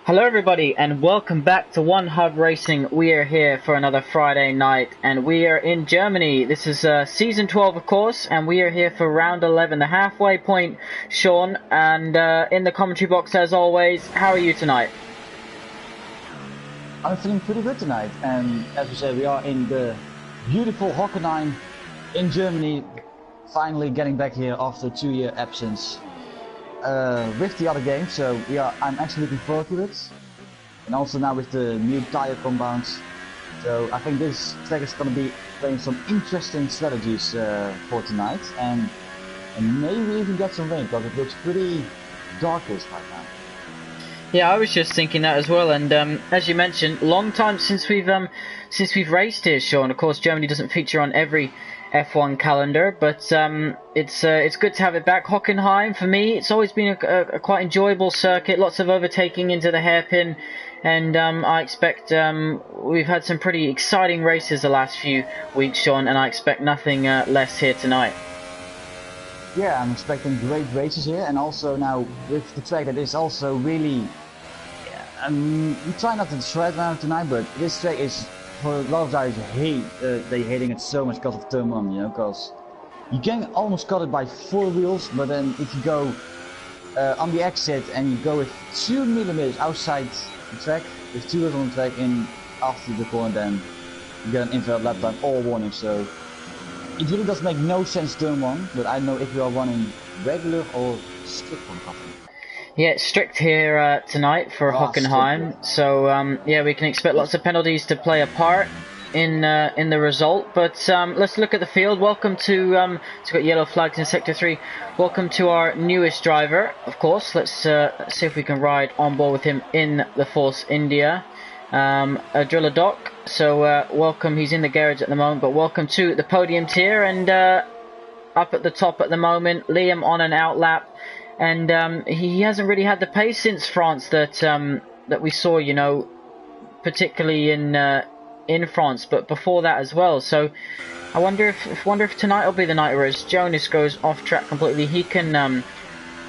Hello everybody and welcome back to One Hub Racing. We are here for another Friday night and we are in Germany. This is season 12 of course, and we are here for round 11, the halfway point, Sean, and in the commentary box as always. How are you tonight? I'm feeling pretty good tonight, and as we said, we are in the beautiful Hockenheim in Germany, finally getting back here after a 2-year absence. With the other games, so I'm actually looking forward to it, and also now with the new tire compounds. So I think this track is going to be playing some interesting strategies for tonight, and maybe we even get some rain because it looks pretty darkish right now. Yeah, I was just thinking that as well, and as you mentioned, long time since we've raced here, Sean. Of course, Germany doesn't feature on every F1 calendar, but it's good to have it back. Hockenheim, for me, it's always been a quite enjoyable circuit, lots of overtaking into the hairpin, and I expect we've had some pretty exciting races the last few weeks, Sean, and I expect nothing less here tonight. Yeah, I'm expecting great races here, and also now with the track that is also really, we try not to shred around tonight, but this track is, for a lot of guys, they hating it so much because of turn 1, you know, because you can almost cut it by 4 wheels, but then if you go on the exit and you go with 2 millimeters outside the track, with 2 wheels on the track in after the corner, then you get an invalid lap time or warning. So it really does make no sense turn 1, but I don't know if you are running regular or strict for the company. Yeah, it's strict here tonight for Hockenheim, strict, yeah. So yeah, we can expect lots of penalties to play a part in the result. But let's look at the field. Welcome to it's got yellow flags in Sector 3. Welcome to our newest driver, of course. Let's see if we can ride on board with him in the Force India. A driller doc. So welcome. He's in the garage at the moment, but welcome to the podium tier, and up at the top at the moment, Liam on an out lap. And he hasn't really had the pace since France that we saw, you know, particularly in France, but before that as well. So I wonder if tonight will be the night where as Jonas goes off track completely, he can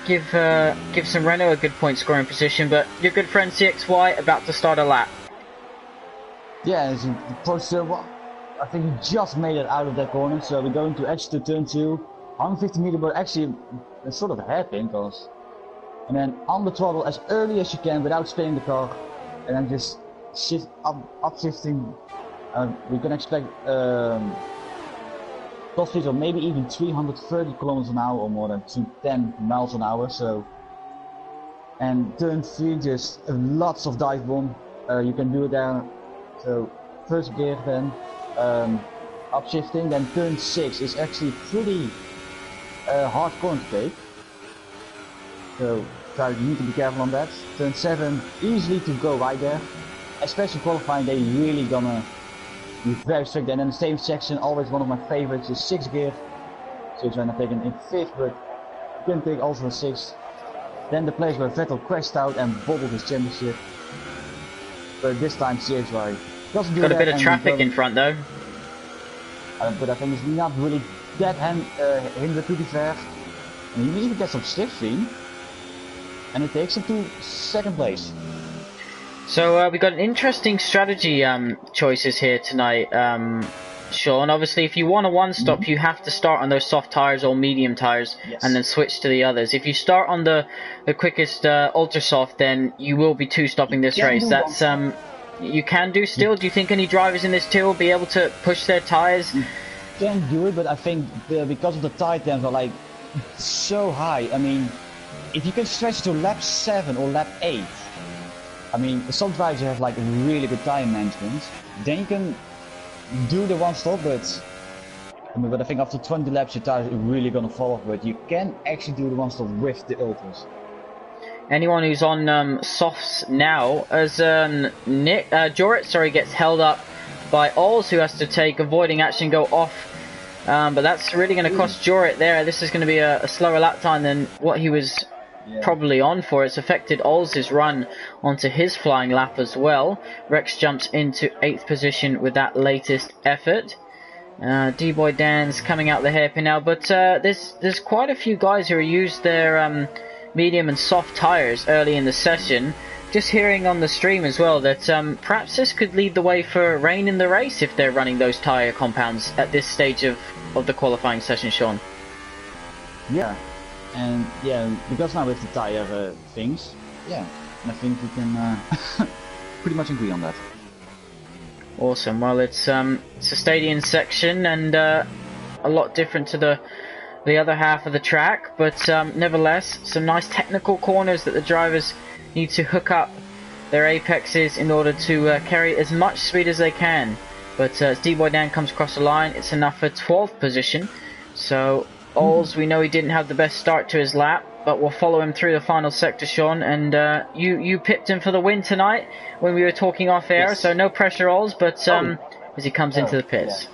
give some Renault a good point scoring position. But your good friend CXY about to start a lap. Yeah, it's I think he just made it out of that corner, so we're going to edge to turn 2, 150 meter, but actually it's sort of a hairpin, because, and then on the throttle as early as you can without spinning the car, and then just shift up shifting. We can expect top speeds of maybe even 330 kilometers an hour or more than 210 miles an hour. So, and turn 3, just lots of dive bomb. You can do it there. So first gear, then up shifting, then turn 6 is actually pretty hard corner to take, so you need to be careful on that. Turn 7, easily to go right there, especially qualifying. They really gonna be very strict. And then the same section, always one of my favorites, is 6th gear. So it's when I taken in 5th, but you can take also a 6th. Then the place where Vettel crashed out and bobbled his championship, but this time CXY doesn't do that. Got a bit of traffic in front though. But I think it's not really that hindered, to be fair. And he even gets some slipstream, and it takes him to 2nd place. So we got an interesting strategy choices here tonight, Sean. Obviously, if you want a one-stop, you have to start on those soft tires or medium tires, yes, and then switch to the others. If you start on the quickest ultra soft, then you will be two-stopping this race. That's you can do still. Do you think any drivers in this tier will be able to push their tires? You can do it, but I think because of the tire temps are like so high. I mean, if you can stretch to lap 7 or lap 8, I mean, some drivers have like really good tire management, then you can do the one stop, but I think after 20 laps your tires are really gonna fall off, but you can actually do the one stop with the ultras. Anyone who's on softs now, as Jorit, gets held up by Ols, who has to take avoiding action, go off. But that's really going to cost Jorit there. This is going to be a slower lap time than what he was probably on for. It's affected Ols' run onto his flying lap as well. Rex jumps into 8th position with that latest effort. D-Boy Dan's coming out the hairpin now, but there's quite a few guys who used their medium and soft tires early in the session. just hearing on the stream as well that perhaps this could lead the way for Rain in the race if they're running those tyre compounds at this stage of the qualifying session, Sean. Yeah, and yeah, because now with the tyre things, yeah, I think we can pretty much agree on that. Awesome. Well, it's a stadium section and a lot different to the other half of the track, but nevertheless, some nice technical corners that the drivers need to hook up their apexes in order to carry as much speed as they can. But as D-Boy Dan comes across the line, it's enough for 12th position. So Ols, we know he didn't have the best start to his lap, but we'll follow him through the final sector, Sean. And you pipped him for the win tonight when we were talking off air, so no pressure, Ols, but as he comes into the pits.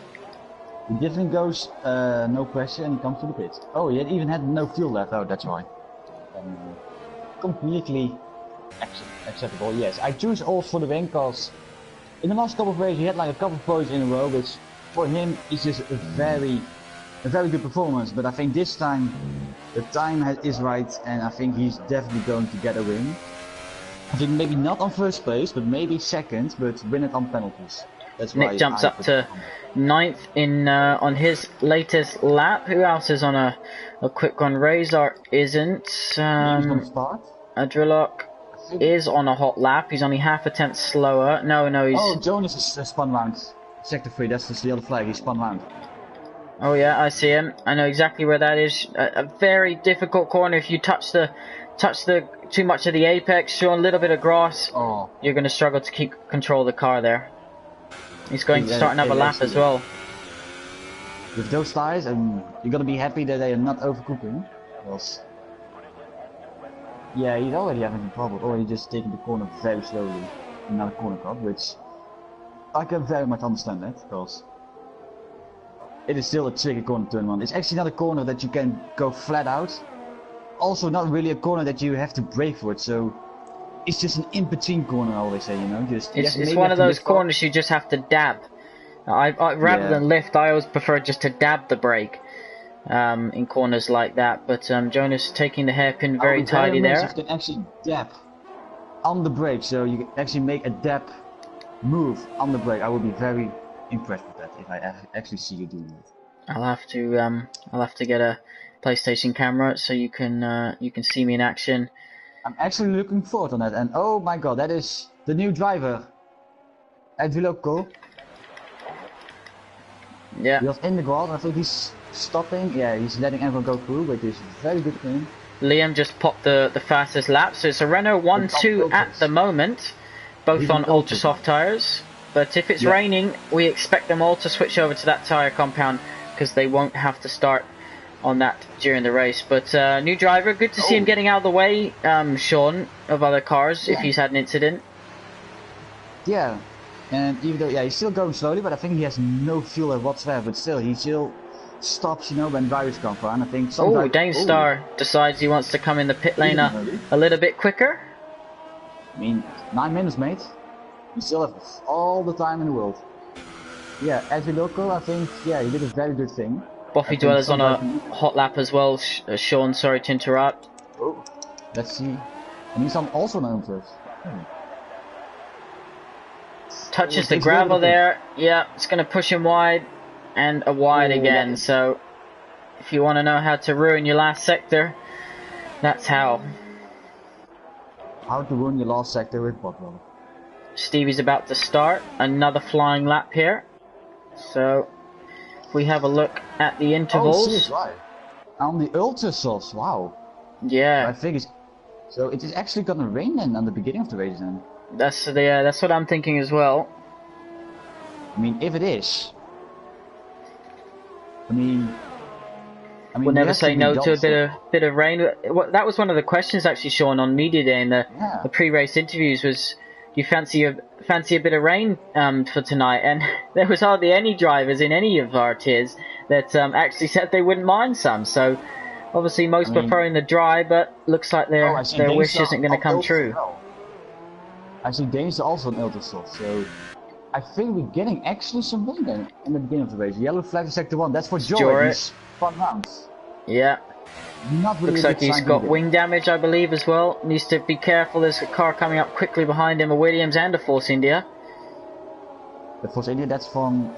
He definitely goes no pressure and he comes to the pits. Oh, he even had no fuel left. Oh, that's why. Completely acceptable. Yes, I choose Ols for the win because in the last couple of races he had like a couple of podiums in a row, which for him is just a very good performance. But I think this time the time is right, and I think he's definitely going to get a win. I think maybe not on first place, but maybe second, but win it on penalties. That's why Nick jumps up to 9th in on his latest lap. Who else is on a quick one? Razor isn't. Adrillock is on a hot lap. He's only half a tenth slower. No, he's... Oh, Jonas is spun round. Sector 3, that's the other flag. He's spun round. Oh yeah, I see him. I know exactly where that is. A very difficult corner. If you touch the too much of the apex, Sean, a little bit of grass, you're going to struggle to keep control of the car there. He's going to start another lap as well. With those tires, you're going to be happy that they are not overcooking. Because yeah, he's already having a problem. Already just taking the corner very slowly. Another corner cut, which I can very much understand that, because it is still a tricky corner to turn on. It's actually not a corner that you can go flat out. Also not really a corner that you have to brake for it, so it's just an in-between corner, I always say, you know. It's one of those corners you just have to dab. Rather than lift, I always prefer just to dab the brake in corners like that. But Jonas taking the hairpin very tidy there. You can actually dab on the brake, so you can actually make a dab move on the brake. I would be very impressed with that if I actually see you doing it. I'll have to get a PlayStation camera so you can see me in action. I'm actually looking forward to that, and oh my god, that is the new driver, Adviloko. Yeah. He was in the ground. I think he's stopping. Yeah, he's letting everyone go through, which is very good for him. Liam just popped the fastest lap, so it's a Renault 1-2 at the moment, both on ultra soft tyres. But if it's raining, we expect them all to switch over to that tyre compound because they won't have to start on that during the race. But new driver, good to see him getting out of the way, Sean, of other cars if he's had an incident. Yeah, and even though he's still going slowly, but I think he has no fuel whatsoever. But still, he still stops, you know, when drivers come for. And I think sometimes Danestar decides he wants to come in the pit lane a little bit quicker. I mean, 9 minutes, mate. You still have all the time in the world. Yeah, Adviloko, I think, he did a very good thing. Boffy Dweller's on a hot lap as well, Sean, sorry to interrupt. Oh, let's see. And he's also known first. Touches the gravel there. Yeah, it's going to push him wide. And a wide again. So, if you want to know how to ruin your last sector, that's how. How to ruin your last sector with Botwell. Stevie's about to start another flying lap here. So, if we have a look at the intervals. Oh, right. On the ultra sauce, wow. Yeah. I think it's so. It is actually gonna rain then on the beginning of the race then. That's what I'm thinking as well. I mean, if it is, I mean, we'll never say no to a bit of rain. That was one of the questions actually, Sean, on Media Day in the pre-race interviews was, do you fancy a bit of rain for tonight? And there was hardly any drivers in any of our tiers that actually said they wouldn't mind some. So obviously most preferring the dry, but looks like their wish isn't going to come true. I see Danes are also an ultra soft, so I think we're getting actually some rain then in the beginning of the race. Yellow flag in sector 1, that's for Jory. He's fun rounds. Yeah. not really Looks a like good he's sign got either. wing damage, I believe, as well. Needs to be careful. There's a car coming up quickly behind him, a Williams and a Force India. The Force India, that's from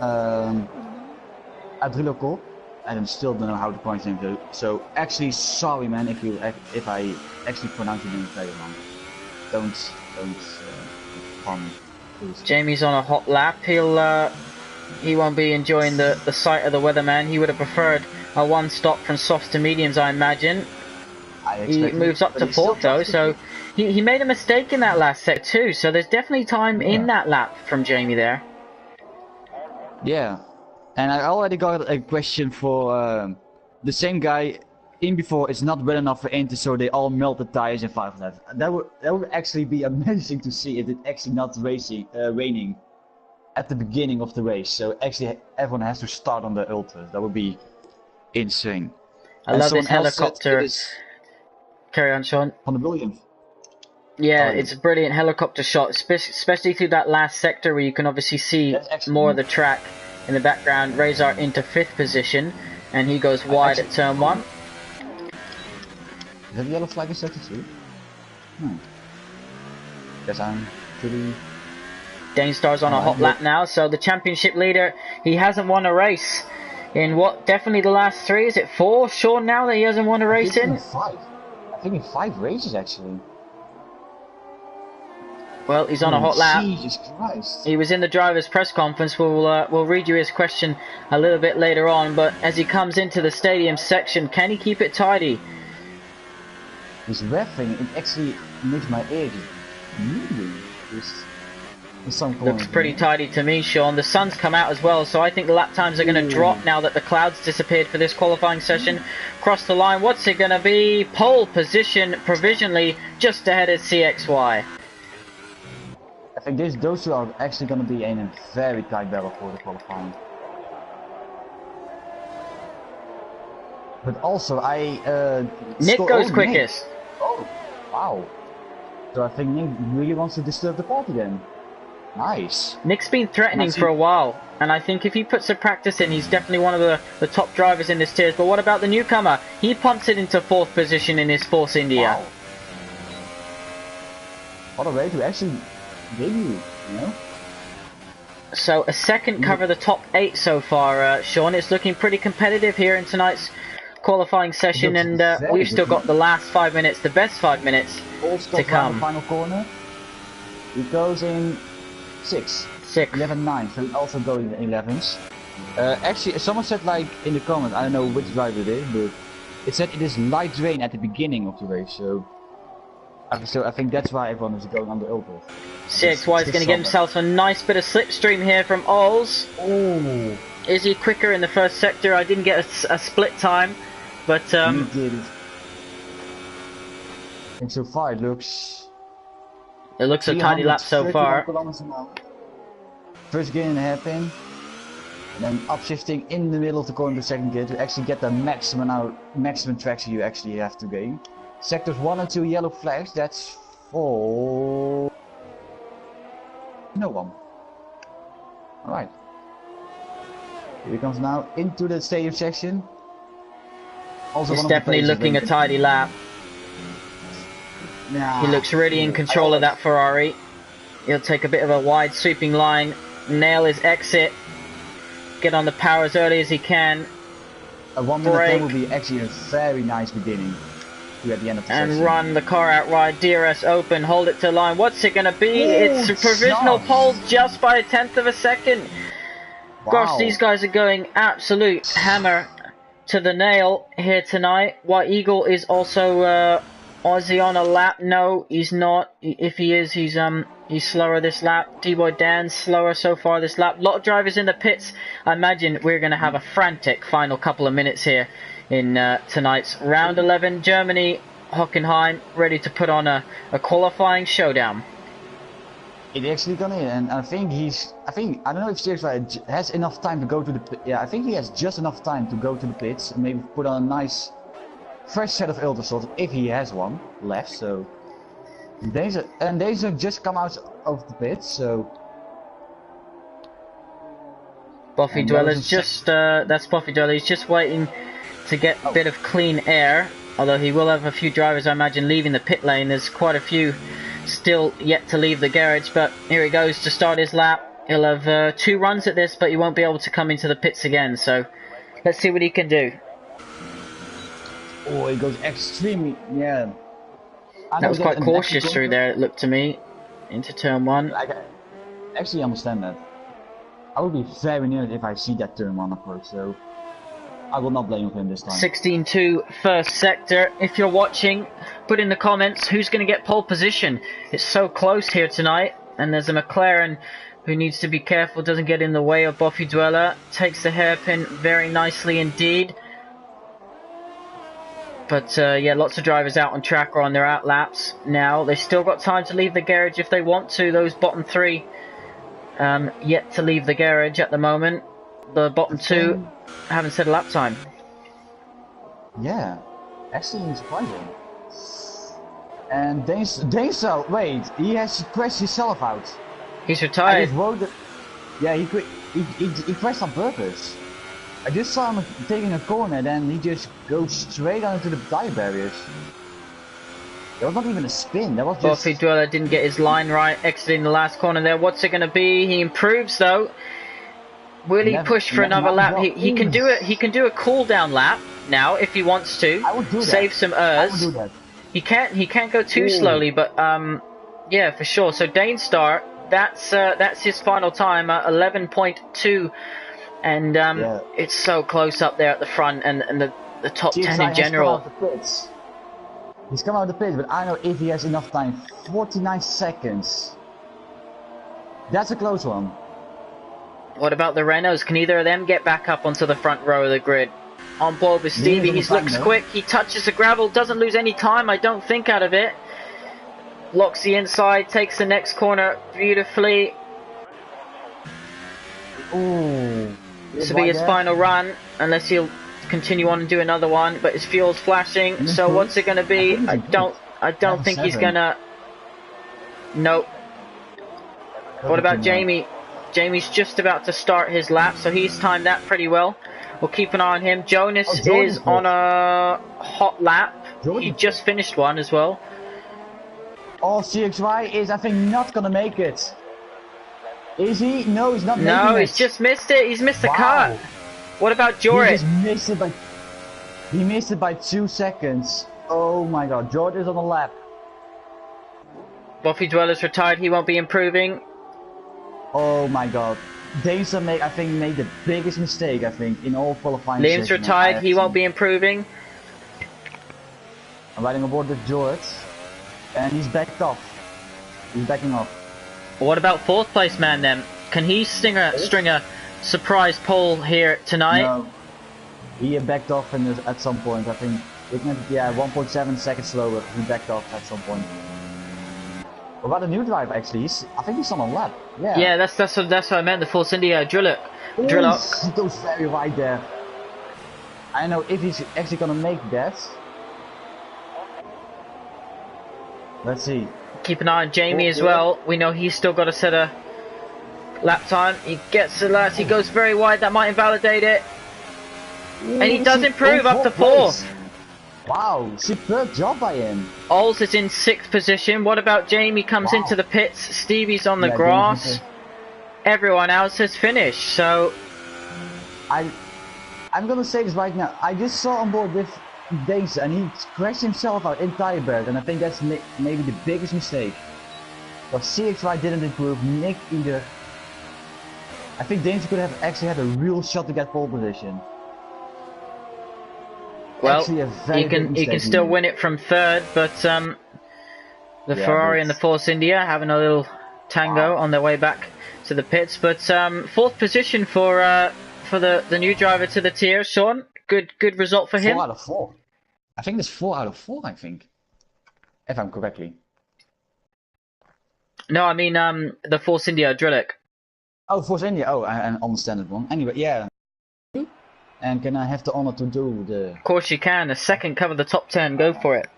Adriloko. I still don't know how to pronounce his name. So actually, sorry man, if I actually pronounce your name very wrong. Don't harm me, please. Jamie's on a hot lap. He won't be enjoying the sight of the weatherman. He would have preferred a one stop from softs to mediums, I imagine. He moves up to fourth though, so he made a mistake in that last set too. So there's definitely time in that lap from Jamie there. Yeah, and I already got a question for the same guy in before. It's not well enough for Inter, so they all melt the tires in 5 laps. That would actually be amazing to see if it actually not raining at the beginning of the race. So actually everyone has to start on the ultras. That would be insane. I love this helicopter. Carry on, Sean. On the Williams. Yeah, it's a brilliant helicopter shot, especially through that last sector where you can obviously see more of the track in the background. Razor into 5th position, and he goes wide at turn 1. Is that the yellow flag in sector 2? Guess I'm pretty... Danestar's on a hot lap now, so the championship leader, he hasn't won a race in definitely the last 3, is it 4, Sean, now that he hasn't won a race in? 5. I think in 5 races actually. Well, he's on a hot lap. Jesus Christ. He was in the driver's press conference. We'll read you his question a little bit later on. But as he comes into the stadium section, can he keep it tidy? He's reffing. It actually makes my ears moving. Looks pretty tidy to me, Sean. The sun's come out as well, so I think the lap times are going to drop now that the clouds disappeared for this qualifying session. Cross the line. What's it going to be? Pole position provisionally just ahead of CXY. I think those two are actually going to be in a very tight battle for the qualifying. But also, Nick goes quickest. Nick. Oh, wow. So I think Nick really wants to disturb the party then. Nice. Nick's been threatening for a while, and I think if he puts some practice in, he's definitely one of the top drivers in this tiers. But what about the newcomer? He pumps it into 4th position in his Force India. Wow. What a way to actually debut, you know? So a second cover the top 8 so far, Sean. It's looking pretty competitive here in tonight's qualifying session, and we've still got the last 5 minutes, the best 5 minutes to come. The final corner. He goes in 6. 11-9, so he also goes in 11s. Actually, someone said like in the comment, I don't know which driver it is, but it said it is light rain at the beginning of the race, so I think that's why everyone is going on the ultras. CXY is going to get himself a nice bit of slipstream here from Ols. Oh. Is he quicker in the first sector? I didn't get a split time, but He did it. And so far it looks a tidy lap so far. First gear in the hairpin, and then upshifting in the middle of the corner to second gear to actually get the maximum traction you actually have to gain. Sectors 1 and 2 yellow flags, that's for no one. Alright. Here he comes now into the stadium section. Also he's definitely looking a tidy lap. Nah, he looks really in control of that Ferrari. He'll take a bit of a wide sweeping line, nail his exit, get on the power as early as he can. A 1 minute time will be actually a very nice beginning. At the end of the and session. Run the car outright. DRS open, hold it to line. What's it gonna be? It's a provisional pole just by 1/10 of a second. Wow. Gosh, these guys are going absolute hammer to the nail here tonight. White Eagle is also is he on a lap? No, he's not. If he is, he's slower this lap. D-Boy Dan's slower so far this lap. A lot of drivers in the pits. I imagine we're gonna have a frantic final couple of minutes here in tonight's round 11. Germany, Hockenheim, ready to put on a qualifying showdown. It's actually gonna, and I think I don't know if CXY has enough time to go to the pit. Yeah, I think he has just enough time to go to the pits and maybe put on a nice fresh set of ultrasols if he has one left. So these just come out of the pits, so Buffy Dweller's just that's Buffy Dweller. He's just waiting to get a bit of clean air. Although he will have a few drivers, I imagine, leaving the pit lane. There's quite a few still yet to leave the garage, but here he goes to start his lap. He'll have 2 runs at this, but he won't be able to come into the pits again, so let's see what he can do. Oh, he goes extremely, yeah. That was quite cautious through there, it looked to me, into turn 1. I actually understand that. I would be very near it if I see that turn 1 approach, so I will not blame him this time. 16-2 first sector. If you're watching, put in the comments who's going to get pole position. It's so close here tonight, and there's a McLaren who needs to be careful, doesn't get in the way of Buffy Dweller. Takes the hairpin very nicely indeed. But yeah, lots of drivers out on track or on their out laps now. They've still got time to leave the garage if they want to. Those bottom 3 yet to leave the garage at the moment. The bottom 2 haven't set a lap time. Yeah, actually surprising. And Denso, wait, he has crashed himself out. He's retired. Yeah, he crashed on purpose. I just saw him taking a corner, then he just goes straight onto the tire barriers. There was not even a spin, that was just... Buffy Dweller didn't get his line right, exiting the last corner there. What's it going to be? He improves though. Will he push for another lap? He can do it. He can do a cool down lap now if he wants to. I would do that. Save some I would do that. He can't go too slowly, but yeah, for sure. So Danestar, that's his final time, 11.2, and yeah. It's so close up there at the front and the top 10 in general. He's come out of the pits, but I know if he has enough time. 49 seconds. That's a close one. What about the Renaults? Can either of them get back up onto the front row of the grid? On board with Stevie, he looks quick, he touches the gravel, doesn't lose any time, I don't think, out of it. Locks the inside, takes the next corner beautifully. Ooh. This will be his final run, unless he'll continue on and do another one, but his fuel's flashing, so what's it going to be? I don't think he's going to... Nope. What about Jamie? Jamie's just about to start his lap, so he's timed that pretty well. We'll keep an eye on him. Jonas is on a hot lap. He just finished one as well. Oh, CXY is, I think, not gonna make it. Is he? No, he's not making it. No, he's just missed it. He's missed the cut. What about Jorit? He missed it by 2 seconds. Oh my god, Jorit is on the lap. Buffy Dweller's retired. He won't be improving. Oh my god. Danes made the biggest mistake, I think, in all qualifying. Liam's retired, he won't be improving. I'm riding aboard with George, and he's backed off. He's backing off. What about 4th place man then? Can he string a surprise pole here tonight? No. He backed off at some point, I think. Yeah, 1.7 seconds slower. He backed off at some point. What about the new driver actually? I think he's on a lap. Yeah. Yeah, that's what I meant. The Force India Drillock. He goes very wide there. I don't know if he's actually gonna make that. Let's see. Keep an eye on Jamie as well. We know he's still got to set a lap time. He gets the last. He goes very wide. That might invalidate it. And he does improve up to 4th. Wow, superb job by him. Ols is in 6th position. What about Jamie? Comes into the pits. Stevie's on the grass. Everyone else has finished. So I'm gonna say this right now. I just saw on board with Danes and he crashed himself out in tire barriers, and I think that's maybe the biggest mistake. But CXY didn't improve. Nick either. I think Danes could have actually had a real shot to get pole position. Well, he can still win it from 3rd, but the Ferrari and the Force India having a little tango on their way back to the pits. But 4th position for the new driver to the tier, Sean. Good result for him. 4 out of 4. I think it's 4 out of 4. I think, if I'm correctly. No, I mean the Force India Drillock. Oh, Force India. Oh, I understand it one. Anyway, yeah. And can I have the honor to do the... Of course you can. A second cover the top 10. Go for it.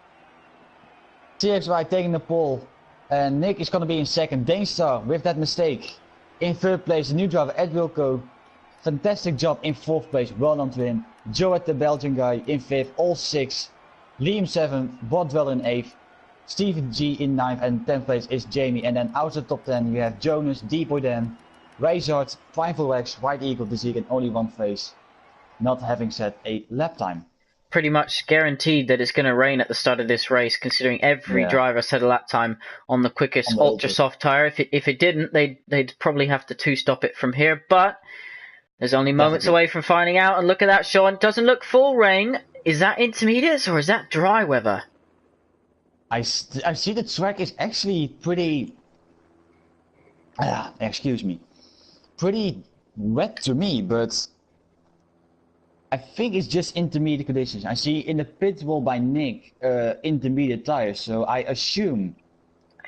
CXY taking the pole. And Nick is going to be in 2nd. Danestar with that mistake. In 3rd place, the new driver, Ed Wilco. Fantastic job in 4th place. Well done to him. Joe at the Belgian guy in 5th. All 6. Liam 7th, Bodwell in 8th, Stephen G in 9th, and 10th place is Jamie. And then outside top 10 you have Jonas, D-Boyden, Razard, Primal X, White Eagle, the Zeke, and only one place not having set a lap time. Pretty much guaranteed that it's going to rain at the start of this race, considering every driver set a lap time on the quickest ultra soft tire. If it didn't, they'd probably have to two-stop it from here, but there's only moments away from finding out. And look at that, Sean. Doesn't look full rain. Is that intermediates or is that dry weather? I see the track is actually pretty, excuse me, pretty wet to me, but I think it's just intermediate conditions. I see in the pit wall by Nick intermediate tires, so I assume.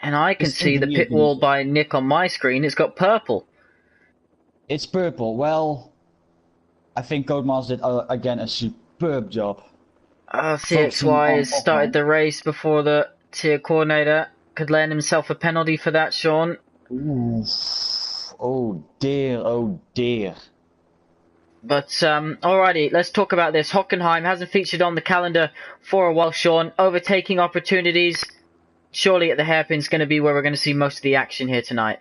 And I can see the pit wall by Nick on my screen. It's got purple. It's purple. Well, I think Codemasters did again a superb job. CXY has started the race before the tier coordinator could land himself a penalty for that, Sean. Ooh. Oh dear, oh dear. But, alrighty, let's talk about this. Hockenheim hasn't featured on the calendar for a while, Sean. Overtaking opportunities, surely at the hairpin's going to be where we're going to see most of the action here tonight.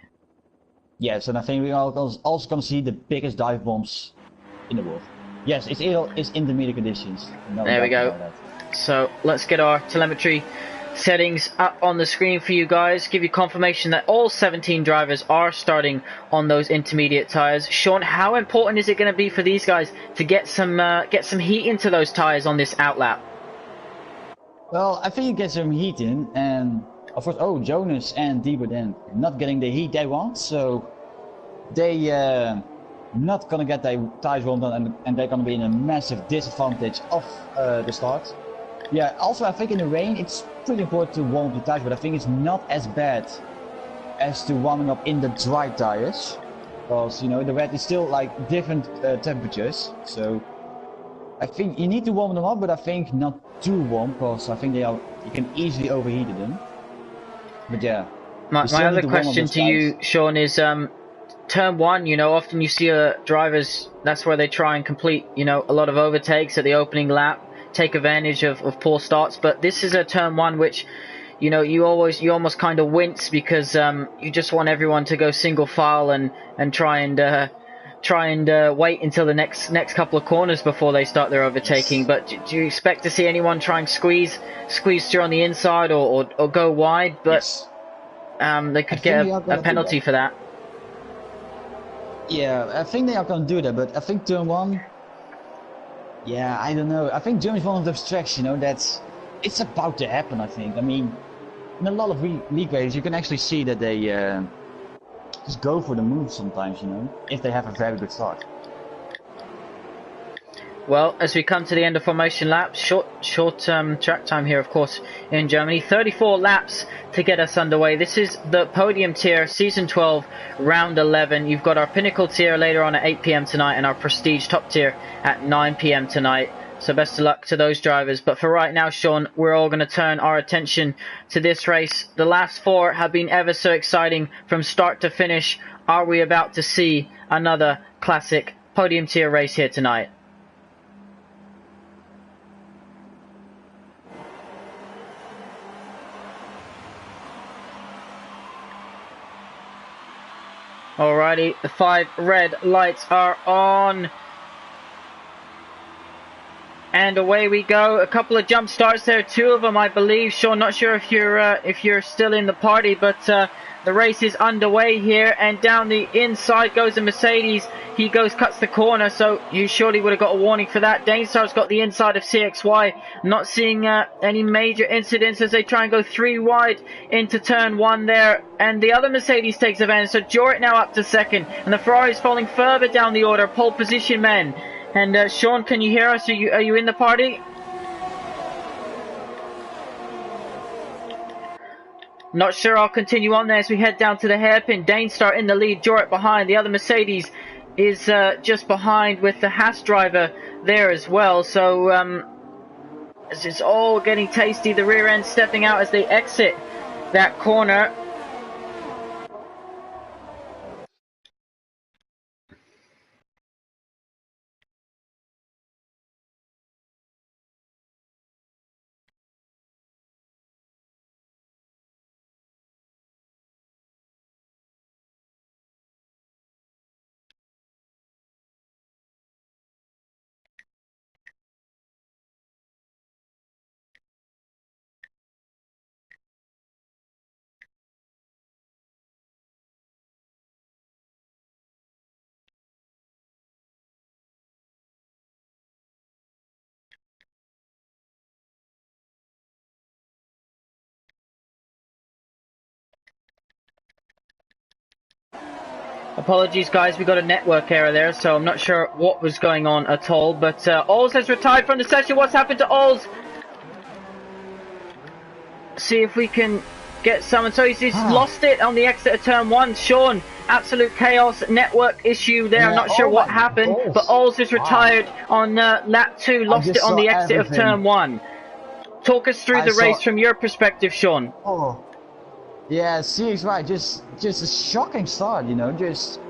Yes, and I think we're also going to see the biggest dive bombs in the world. Yes, it's intermediate conditions. No, there we go. So, let's get our telemetry settings up on the screen for you guys. Give you confirmation that all 17 drivers are starting on those intermediate tires. Sean, how important is it going to be for these guys to get some heat into those tires on this outlap? Well, I think you get some heat in, and of course, Jonas and D-Boyden not getting the heat they want, so they not gonna get their tires warmed on, and they're gonna be in a massive disadvantage of the start. Yeah, also I think in the rain it's pretty important to warm the tires, but I think it's not as bad as to warming up in the dry tires, because you know the wet is still like different temperatures. So I think you need to warm them up, but I think not too warm, because I think you can easily overheat them. But yeah. My other question to you, Sean, is turn one. You know, often you see drivers. That's where they try and complete, you know, a lot of overtakes at the opening lap. Take advantage of poor starts, but this is a turn one which, you know, you almost kind of wince because you just want everyone to go single file and try and wait until the next couple of corners before they start their overtaking. But do you expect to see anyone try and squeeze through on the inside or go wide? But they could get a penalty for that. Yeah, I think they are going to do that, but I think turn one. Yeah, I don't know. I think Germany is one of those tracks, you know, it's about to happen, I think. I mean, in a lot of league races, you can actually see that they just go for the move sometimes, you know, if they have a very good start. Well, as we come to the end of formation laps, short track time here, of course, in Germany. 34 laps to get us underway. This is the Podium tier, Season 12, Round 11. You've got our Pinnacle tier later on at 8 PM tonight and our Prestige Top tier at 9 PM tonight. So best of luck to those drivers. But for right now, Sean, we're all going to turn our attention to this race. The last four have been ever so exciting from start to finish. Are we about to see another classic Podium tier race here tonight? Alrighty, the 5 red lights are on. And away we go. A couple of jump starts there, 2 of them I believe. Sean, not sure if you're still in the party, but the race is underway here, and down the inside goes the Mercedes. He cuts the corner, so you surely would have got a warning for that. Dainstar's got the inside of CXY. Not seeing any major incidents as they try and go 3 wide into turn 1 there. And the other Mercedes takes advantage, so Jorit now up to second. And the Ferrari's falling further down the order, pole position men. And Sean, can you hear us? Are you in the party? Not sure. I'll continue on there as we head down to the hairpin. Dainstar in the lead, Jorit behind. The other Mercedes is just behind with the Haas driver there as well. So this is all getting tasty. The rear end stepping out as they exit that corner. Apologies, guys, we got a network error there, so I'm not sure what was going on at all. But Ols has retired from the session. What's happened to Ols? See if we can get someone. So he's lost it on the exit of turn 1. Sean, absolute chaos, network issue there. I'm not sure what happened, but Ols is retired on lap 2. Lost it on the exit of turn 1. Talk us through the race from your perspective, Sean. Oh, yeah, CX right. Just a shocking start, you know, just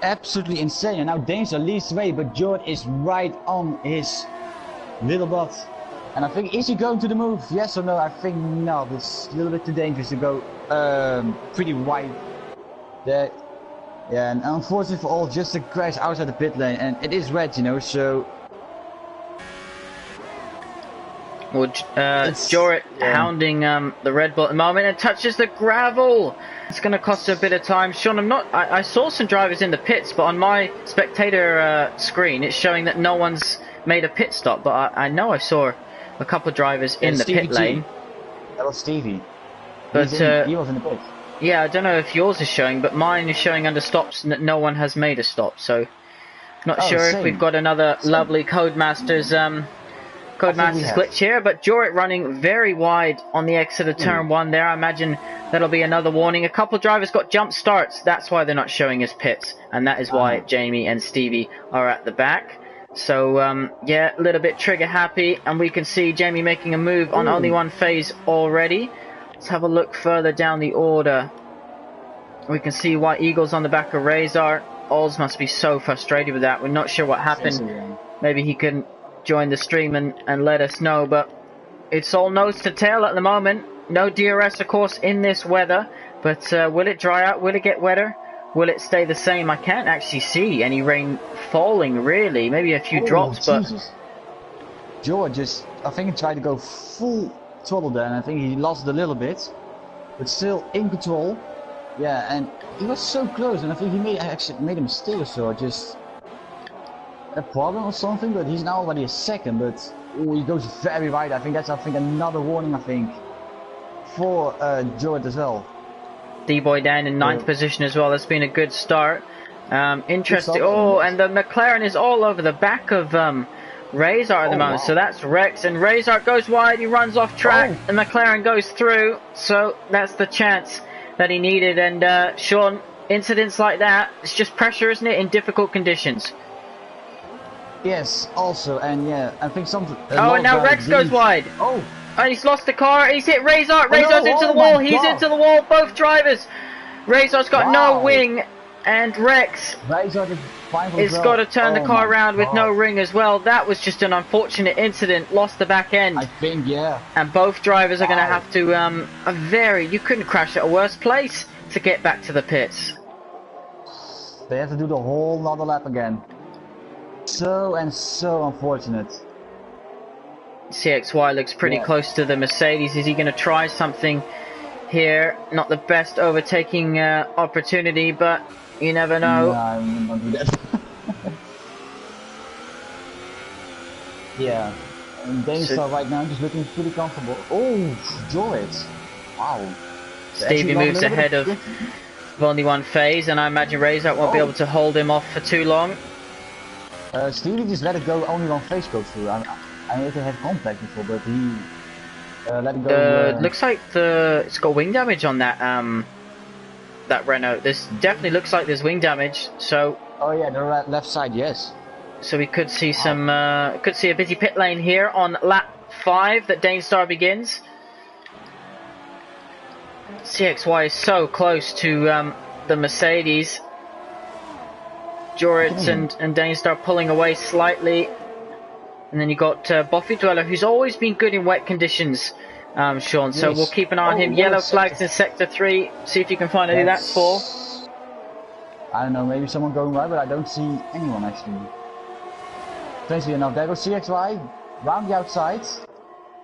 absolutely insane. And now Danes are leads the way, but Jordan is right on his little butt. And I think, is he going to the move? Yes or no? I think no. It's a little bit too dangerous to go pretty wide there. Yeah, and unfortunately for all, just a crash outside the pit lane, and it is red, you know, so. Well, Jorit hounding the Red Bull at the moment and touches the gravel. It's going to cost a bit of time. Sean, I saw some drivers in the pits, but on my spectator screen, it's showing that no one's made a pit stop. But I know I saw a couple of drivers in the pit lane. That was Stevie. But he was in the pit. Yeah, I don't know if yours is showing, but mine is showing under stops and that no one has made a stop. So, not sure if we've got another lovely Codemasters glitch here, but Jorit running very wide on the exit of turn 1 there. I imagine that'll be another warning. A couple of drivers got jump starts. That's why they're not showing as pits, and that is why Jamie and Stevie are at the back. So yeah, a little bit trigger happy, and we can see Jamie making a move on only one phase already. Let's have a look further down the order. We can see White Eagles on the back of Razor. Ols must be so frustrated with that. We're not sure what happened. Maybe he can join the stream and let us know, but it's all nose to tail at the moment. No DRS, of course, in this weather, but will it dry out? Will it get wetter? Will it stay the same? I can't actually see any rain falling, really. Maybe a few drops, but George just, I think he tried to go full throttle there, and I think he lost it a little bit, but still in control. Yeah, and he was so close, and I think he actually made a mistake or so, just a problem or something, but he's now already a second, but he goes very wide. I think that's another warning, I think, for Jordan as well. D-Boy down in 9th position as well. That's been a good start. Interesting. Oh, and the McLaren is all over the back of Razor at the moment. Wow. So that's Rex, and Razor goes wide, he runs off track, and McLaren goes through, so that's the chance that he needed. And Sean, incidents like that, it's just pressure, isn't it, in difficult conditions? Yes, also, and yeah, I think something. And now Rex goes wide. Oh, and he's lost the car. He's hit Razor. Razor's into the wall. He's into the wall. Both drivers. Razor's got no wing, and Rex has got to turn the car around with no ring as well. That was just an unfortunate incident. Lost the back end. I think, yeah. And both drivers are going to have to you couldn't crash at a worse place to get back to the pits. They have to do the whole another lap again. So unfortunate. CXY looks pretty close to the Mercedes. Is he going to try something here? Not the best overtaking opportunity, but you never know. No, I'm not do that. Yeah, and Danestar right now just looking pretty comfortable. Oh, George! Wow. Stevie moves ahead of only one phase, and I imagine Razor won't be able to hold him off for too long. Stevie just let it go, only one phase go through. I know they had contact before, but he let it go. Looks like it's got wing damage on that that Renault. This definitely looks like there's wing damage. So. Oh yeah, the left side, yes. So we could see could see a busy pit lane here on lap 5 that Danestar begins. CXY is so close to the Mercedes. Joritz and Danestar pulling away slightly. And then you got Buffy Dweller, who's always been good in wet conditions, Sean. So we'll keep an eye on him. Yellow flags in Sector 3. See if you can find any of that for. I don't know, maybe someone going right, but I don't see anyone actually. Strangely enough, there goes CXY, round the outside.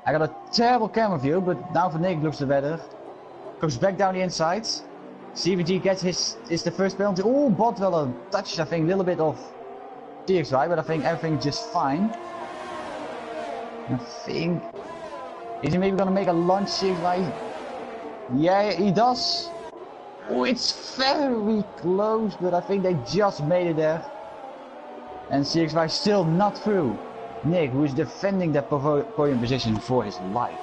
I got a terrible camera view, but now for Nick looks better. Goes back down the inside. CVG gets is the first penalty. Oh, Botweller touched, I think, a little bit of CXY, but I think everything's just fine. I think, is he maybe gonna make a lunge CXY? Yeah, he does. Oh, it's very close, but I think they just made it there. And CXY still not through. Nick, who is defending that podium position for his life.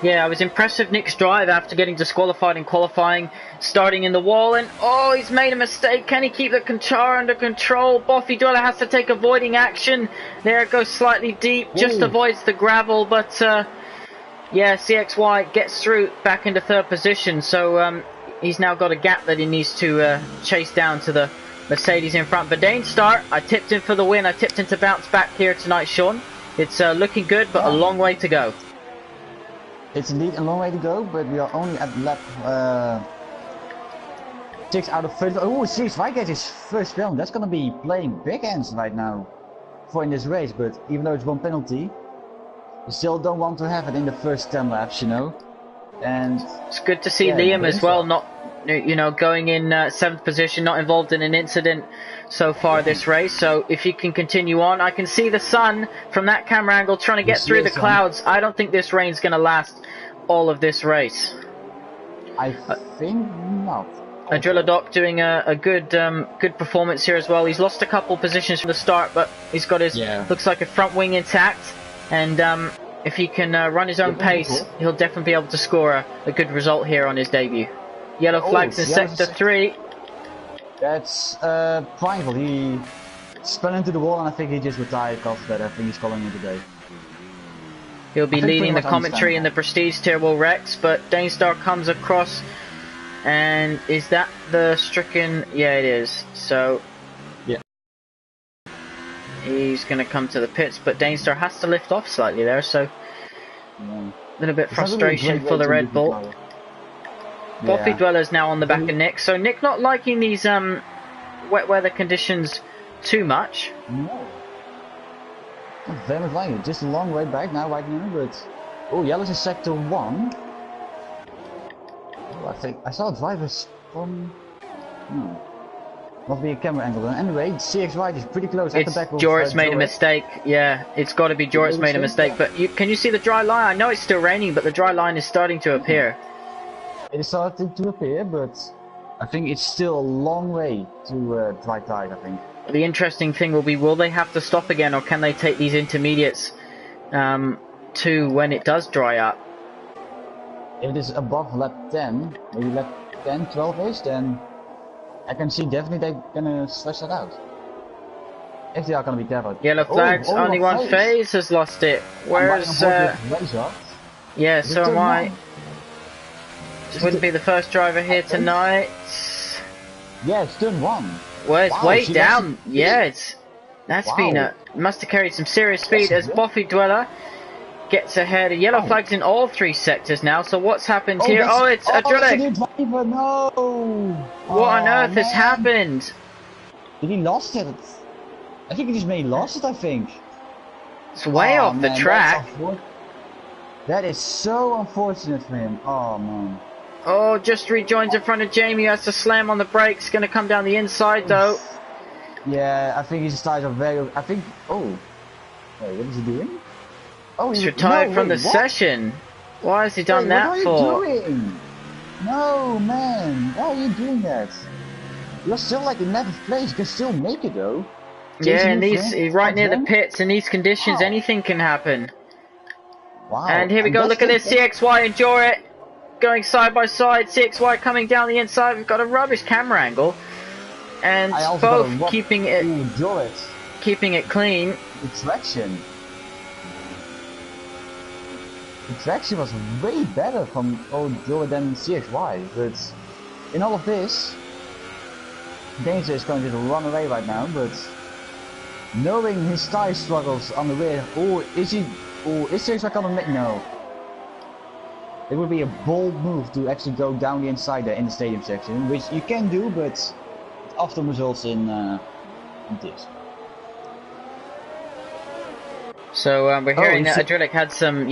Yeah, I was impressed with Nick's drive after getting disqualified in qualifying, starting in the wall, and oh, he's made a mistake. Can he keep the car under control? Boffy Dweller has to take avoiding action. There it goes slightly deep, just avoids the gravel, but yeah, CXY gets through back into third position, so he's now got a gap that he needs to chase down to the Mercedes in front. But Dainstar, I tipped him for the win. I tipped him to bounce back here tonight, Sean. It's looking good, but a long way to go. It's indeed a long way to go, but we are only at lap 6 out of 30. Oh, CXY gets his first penalty. That's gonna be playing big hands right now for in this race. But even though it's one penalty, you still don't want to have it in the first 10 laps, you know. And it's good to see Liam as well, not going in 7th position, not involved in an incident so far this race. So if you can continue on, I can see the sun from that camera angle trying to get through the clouds. I don't think this rain's going to last all of this race. I think not. Driller Doc doing a good performance here as well. He's lost a couple positions from the start, but he's got his looks like a front wing intact, and if he can run his own pace, he'll definitely be able to score a good result here on his debut. Yellow flags in sector 3. That's Primal. He spun into the wall, and I think he just retired because of that. I think he's calling it today. He'll be leading the commentary in the Prestige Tier World Rex, but Dainstar comes across, and is that the stricken? Yeah, it is. So yeah, he's going to come to the pits, but Dainstar has to lift off slightly there, so a little bit frustration for the Red Bull. Boffy Dweller's now on the back of Nick, so Nick not liking these wet weather conditions too much. No. Not very much like it, just a long way back now right now, but... Oh, yellow's in sector 1. Oh, I think I saw drivers from... Must be a camera angle. Anyway, CXY is pretty close at the back of Jorit's made a mistake. Yeah, it's got to be Jorit's made a mistake, but can you see the dry line? I know it's still raining, but the dry line is starting to appear. It is starting to appear, but I think it's still a long way to dry tide, I think. The interesting thing will be, will they have to stop again, or can they take these intermediates to when it does dry up? If it is above lap 10, maybe lap 10, 12-ish, then I can see definitely they're gonna stretch that out. If they are gonna be careful. Yellow flags, only one phase has lost it. Where's yeah, so am I. Wouldn't be the first driver here tonight. Yeah, it's turn 1. Well, it's way down. Yeah, that's been must have carried some serious speed as Boffy Dweller gets ahead. Yellow flags in all 3 sectors now. So what's happened here? Oh, it's Adrillic. No. What on earth has happened? Did he lost it? I think he just may lost it. I think. It's way off the track. That is so unfortunate for him. Oh man. Oh, just rejoins in front of Jamie. Has to slam on the brakes. Going to come down the inside though. Yeah, I think his tires are very. I think. Oh. Wait, what is he doing? Oh, he's retired from the session. Why has he done that for? What are you doing? No, man. Why are you doing that? You're still like in 11th place. You can still make it though. Yeah, and he's right near the pits. In these conditions, anything can happen. Wow. And here we go. Look at this. CXY and Jorit going side by side. CXY coming down the inside. We've got a rubbish camera angle, and both keeping it clean. The traction was way better from Jorit than CXY, but in all of this, Danger is going to run away right now. But knowing his tire struggles on the rear, is CXY gonna make no? It would be a bold move to actually go down the inside there in the stadium section, which you can do, but it often results in this. So we're hearing that Adrillic had some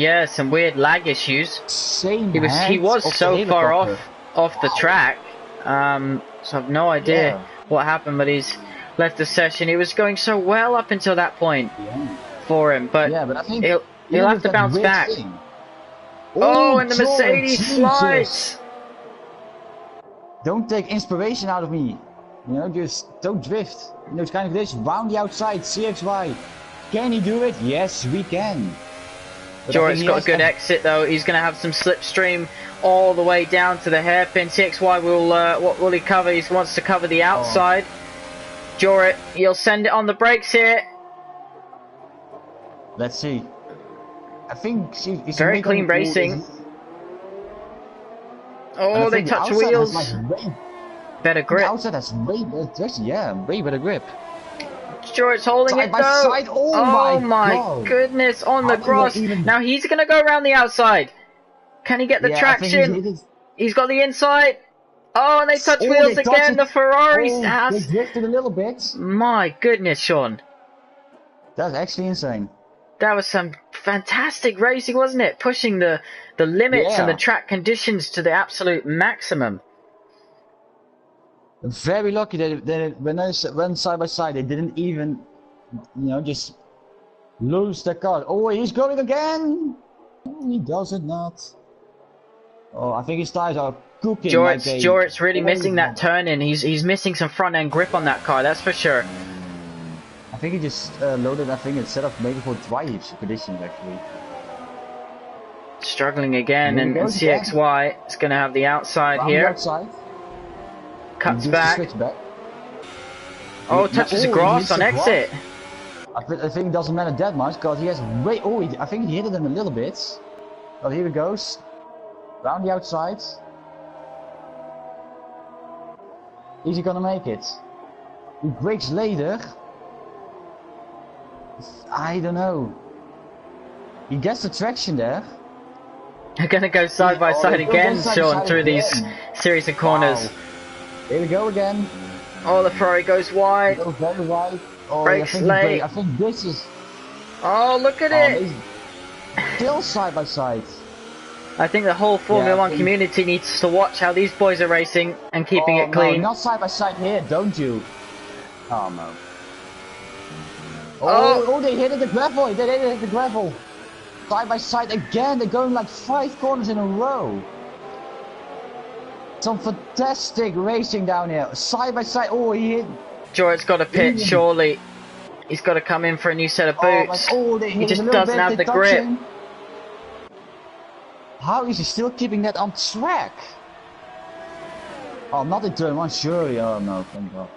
weird lag issues. He was so far off the track, so I have no idea what happened, but he's left the session. He was going so well up until that point for him, but I think he'll have to bounce back. Oh, and the Mercedes slides. Don't take inspiration out of me. You know, just don't drift. You know, it's kind of this. Round the outside, CXY. Can he do it? Yes, we can. Jorik's got a good exit though. He's going to have some slipstream all the way down to the hairpin. CXY will, what will he cover? He wants to cover the outside. Jorik, he'll send it on the brakes here. Let's see. I think he's very clean racing. Oh, they touch wheels. Better grip. The outside has way better traction. Yeah, way better grip. Jorik's holding it though. Side. Oh my goodness, on the grass. Now he's going to go around the outside. Can he get the traction? He's got the inside. Oh, and they touch wheels again. The Ferraris they drifted a little bit. My goodness, Sean. That's actually insane. That was some fantastic racing, wasn't it? Pushing the limits and the track conditions to the absolute maximum. Very lucky that when I went side by side, they didn't even, you know, just lose the car. Oh, he's going again. He does it not. Oh, I think his tires are cooking. Jorik's really missing that turn in. He's missing some front end grip on that car. That's for sure. I think he just loaded. I think instead of maybe for drive conditions actually. Struggling again, and CXY is going to have the outside here. Outside. Cuts back. Oh, touches the grass on exit. I think it doesn't matter that much because he has way. Oh, I think he hit it in a little bit. Oh, here he goes. Round the outside. Is he gonna make it? He brakes later. I don't know. He gets the traction there. They're gonna go side by side again, Sean, through these series of corners. Wow. Here we go again. Oh, the Ferrari goes wide. Goes very wide. Oh, brakes late. I think this is. Oh, look at it! Still side by side. I think the whole Formula 1 community needs to watch how these boys are racing and keeping it clean. No, not side by side here, don't you? Oh no. Oh, they hit the gravel. They hit the gravel. Side by side again. They're going like 5 corners in a row. Some fantastic racing down here. Side by side. Oh, he hit. Jorik's got to pit, surely. He's got to come in for a new set of boots. He just doesn't have the grip. How is he still keeping that on track? Oh, not in turn 1, surely. Oh no, thank God.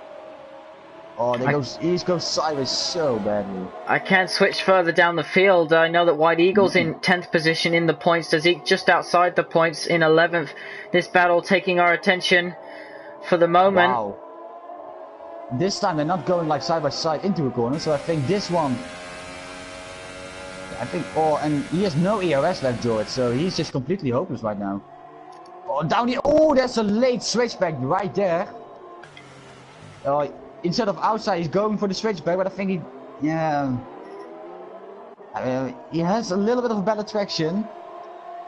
Oh, he goes sideways so badly. I can't switch further down the field. I know that White Eagle's in 10th position in the points. Zeke just outside the points in 11th. This battle taking our attention for the moment. Wow. This time they're not going like side by side into a corner, so I think this one. And he has no ERS left, George, so he's just completely hopeless right now. Oh, down here. Oh, that's a late switchback right there. Instead of outside, he's going for the switchback, but I think he has a little bit of better traction.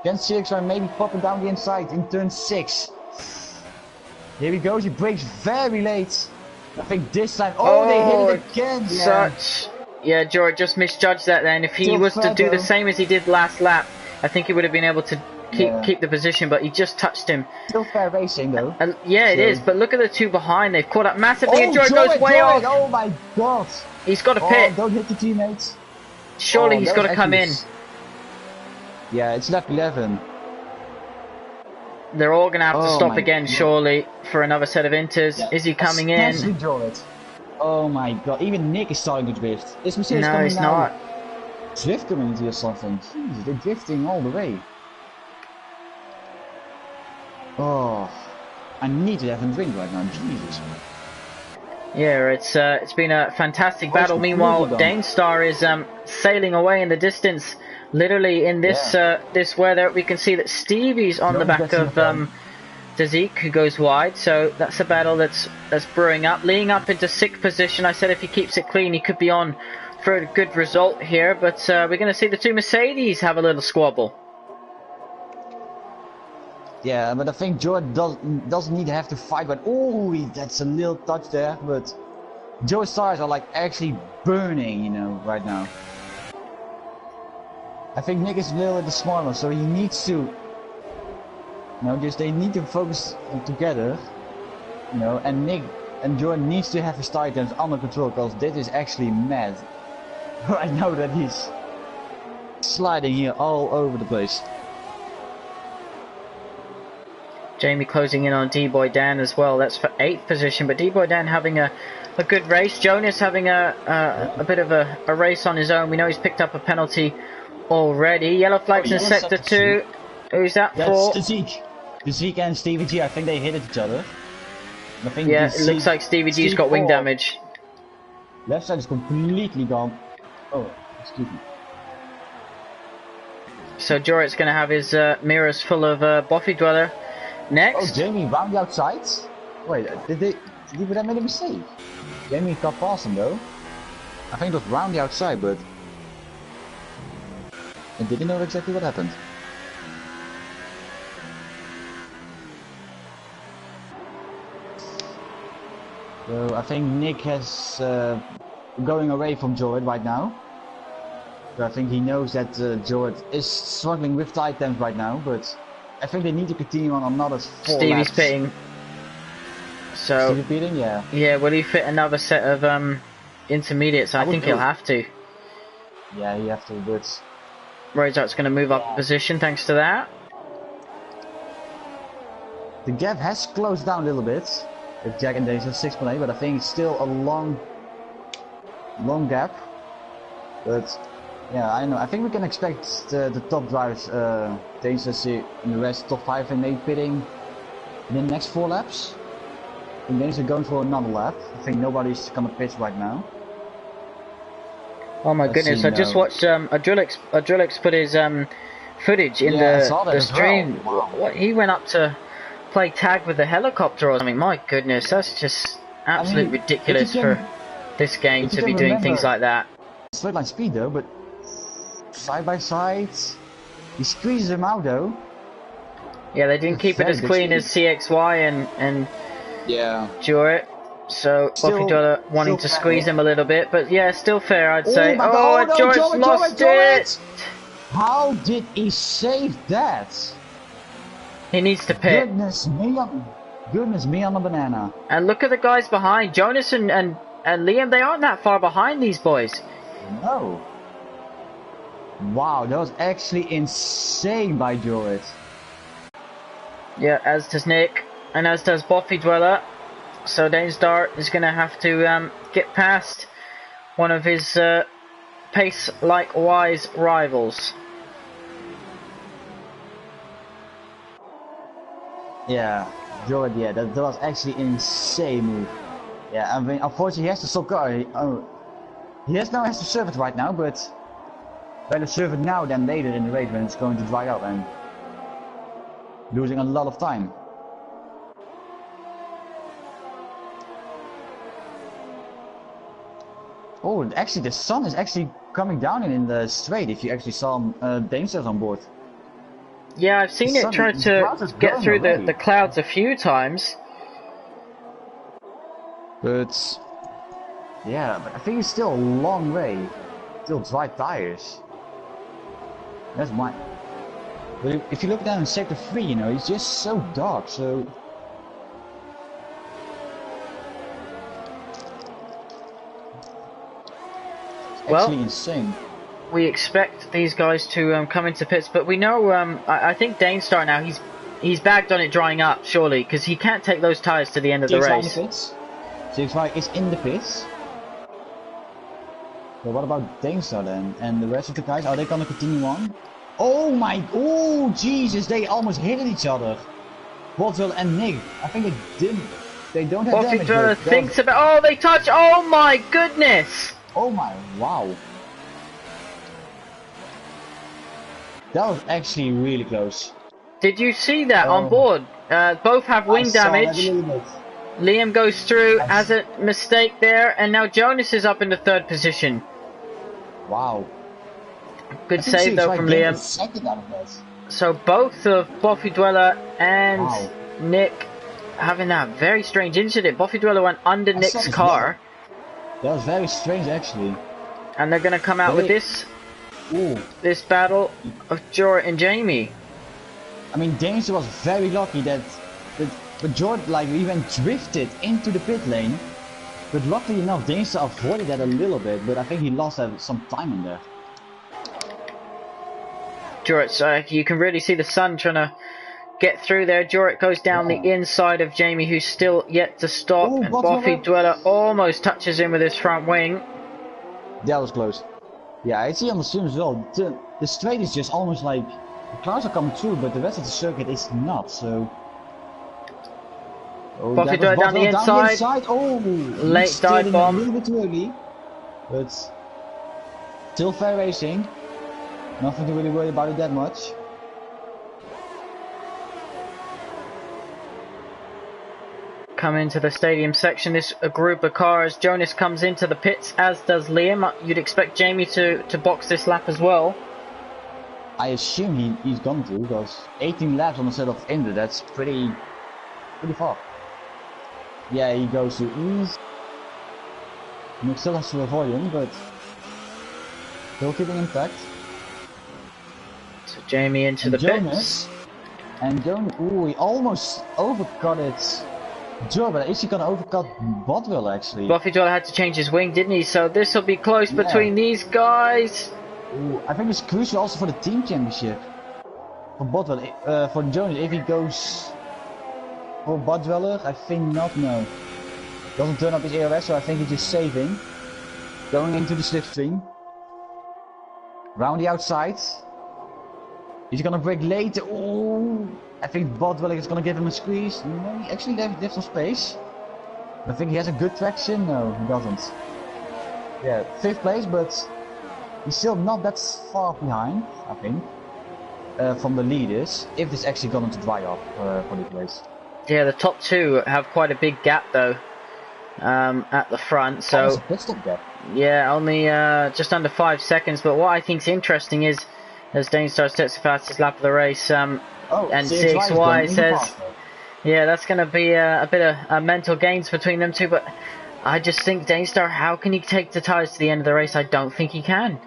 Against CXY, maybe popping down the inside in turn 6. Here he goes, he brakes very late. I think this time, they hit it again. Yeah, George just misjudged that then. If he was to do the same as he did last lap, I think he would have been able to keep the position, but he just touched him. Still fair racing though. It is, but look at the two behind. They've caught up massively, and George goes way off. Oh my God. He's got to pit. Don't hit the teammates. Surely he's got to come in. Yeah, it's lap 11. They're all going to have to stop again, surely, for another set of inters. Yeah. Is he coming in? George. Oh my God, even Nick is starting to drift. Is Mercedes no, he's not. Drift community or something. Jeez, they're drifting all the way. Oh, I need to have a drink right now, Jesus. Yeah, it's been a fantastic battle. Meanwhile, Danestar is sailing away in the distance. Literally in this this weather, we can see that Stevie's on the back of Zeke, who goes wide. So that's a battle that's brewing up, leading up into 6th position. I said if he keeps it clean, he could be on for a good result here. But we're going to see the two Mercedes have a little squabble. Yeah, but I think George doesn't need to have to fight. But that's a little touch there. But Joe's tires are like actually burning, you know, right now. I think Nick is a little bit smaller, so he needs to. They need to focus together. You know, and Nick and Jordan needs to have his titans under control, because this is actually mad. Right now that he's sliding here all over the place. Jamie closing in on D-Boy Dan as well. That's for 8th position, but D-Boy Dan having a good race. Jonas having a bit of a race on his own. We know he's picked up a penalty already. Yellow flags in sector 2. Who's that for? That's the Zeke and Stevie G. I think they hit each other. I think yeah, it looks like Stevie G's got wing damage. Left side is completely gone. Oh, excuse me. So Jorit's going to have his mirrors full of Boffy Dweller next. Oh, Jamie round the outside? Wait, did he make a mistake? Jamie got past him though. I think it was round the outside, but I didn't know exactly what happened. So I think Nick has going away from Jordan right now. So I think he knows that Jordan is struggling with titans right now, but I think they need to continue on another 4 Stevie's laps. pitting. So Stevie pitting, yeah. Yeah, will he fit another set of intermediates? I think he'll have to. Yeah, he have to, but Roseart's going to move up a position thanks to that. the gap has closed down a little bit. With Jack and Daisy 6.8, but I think it's still a long gap. But yeah, I don't know. I think we can expect the top drivers, Daisy and the rest, top 5 and 8 pitting in the next 4 laps. And Daisy going for another lap. I think nobody's gonna pit right now. Oh my goodness! I just watched Adrillix put his footage in the stream. Well. Wow. What, he went up to play tag with the helicopter or something. My goodness, that's just absolutely ridiculous for this game to be doing things like that. Straight line speed though, but side by side, he squeezes him out though. Yeah, they didn't keep it as clean as CXY and yeah, Juret. So Buffy Dollar wanting to squeeze him a little bit, but yeah, still fair, I'd say. Oh, no, Juret's lost it! How did he save that? He needs to pit. Goodness me on the banana. And look at the guys behind. Jonas and Liam, they aren't that far behind these boys. No. Wow, that was actually insane by Joris. Yeah, as does Nick, and as does Buffy Dweller. So Danestar is going to have to get past one of his pace-like-wise rivals. Yeah, Jordan, yeah, that was actually an insane move. Yeah, I mean, unfortunately he has to stop going. He has to serve it right now, but better serve it now than later in the race when it's going to dry out and losing a lot of time. Oh, actually the sun is actually coming down in the straight if you actually saw Danestar's on board. Yeah, I've seen it try to get through the clouds a few times. But yeah, but I think it's still a long way. Still dry tires. That's why. But if you look down in sector 3, you know, it's just so dark, so it's actually insane. We expect these guys to come into pits, but we know I think Danestar now he's bagged on it drying up surely because he can't take those tires to the end of the race. CXY is in the pits. So what about Danestar then? And the rest of the guys, are they gonna continue on? Oh my, oh Jesus, they almost hit each other. Botville and Nick, I think they don't have damage. Botville thinks about, oh they touch, oh my goodness! Oh my, wow. That was actually really close. Did you see that on board? Both have wing damage. Liam goes through, has a mistake there, and now Jonas is up in the 3rd position. Wow. Good save though from Liam. So both of Buffy Dweller and Nick having that very strange incident. Buffy Dweller went under Nick's car. That was very strange actually. And they're going to come out with this battle of Jorah and Jamie. I mean, Danestar was very lucky that But George like even drifted into the pit lane. But luckily enough, Deenster avoided that a little bit, but I think he lost some time in there. Jorrit, you can really see the sun trying to get through there. Jorrit goes down the inside of Jamie, who's still yet to stop. Ooh, and Boffy Dweller almost touches him with his front wing. That was close. Yeah, I see on the stream as well. The straight is just almost like the cars are coming through, but the rest of the circuit is not. So. Oh, Boffy Dweller down the inside. Oh, late dive bomb. A little bit too early, but still fair racing. Nothing to really worry about it that much. Come into the stadium section. This a group of cars. Jonas comes into the pits, as does Liam. You'd expect Jamie to box this lap as well. I assume he's going to, because 18 laps on the set of Ender, that's pretty far. Yeah, he goes to ease. Nick still has to avoid him, but still keeping intact. So Jamie into the pits. And Jonas, ooh, he almost overcut it. Joe, but is he gonna overcut Bodwell actually? Boffy Dweller had to change his wing, didn't he? So this will be close between these guys. Ooh, I think it's crucial also for the team championship. For Bodwell, for Jonas, if he goes for Bodweller, I think not, no. Doesn't turn up his ARS, so I think he's just saving. Going into the slipstream. Round the outside. He's gonna break later. Ooh. I think Bodwell is gonna give him a squeeze. No, he actually left some space. I think he has a good traction. No, he doesn't. Yeah, 5th place, but he's still not that far behind, I think, from the leaders. If this actually going to dry up for the place. Yeah, the top two have quite a big gap though, at the front. So a pit stop gap. Yeah, only just under 5 seconds. But what I think is interesting is, as Danestar sets the fastest lap of the race, and CXY says, yeah, that's going to be a bit of mental gains between them two. But I just think Danestar, how can he take the tyres to the end of the race? I don't think he can.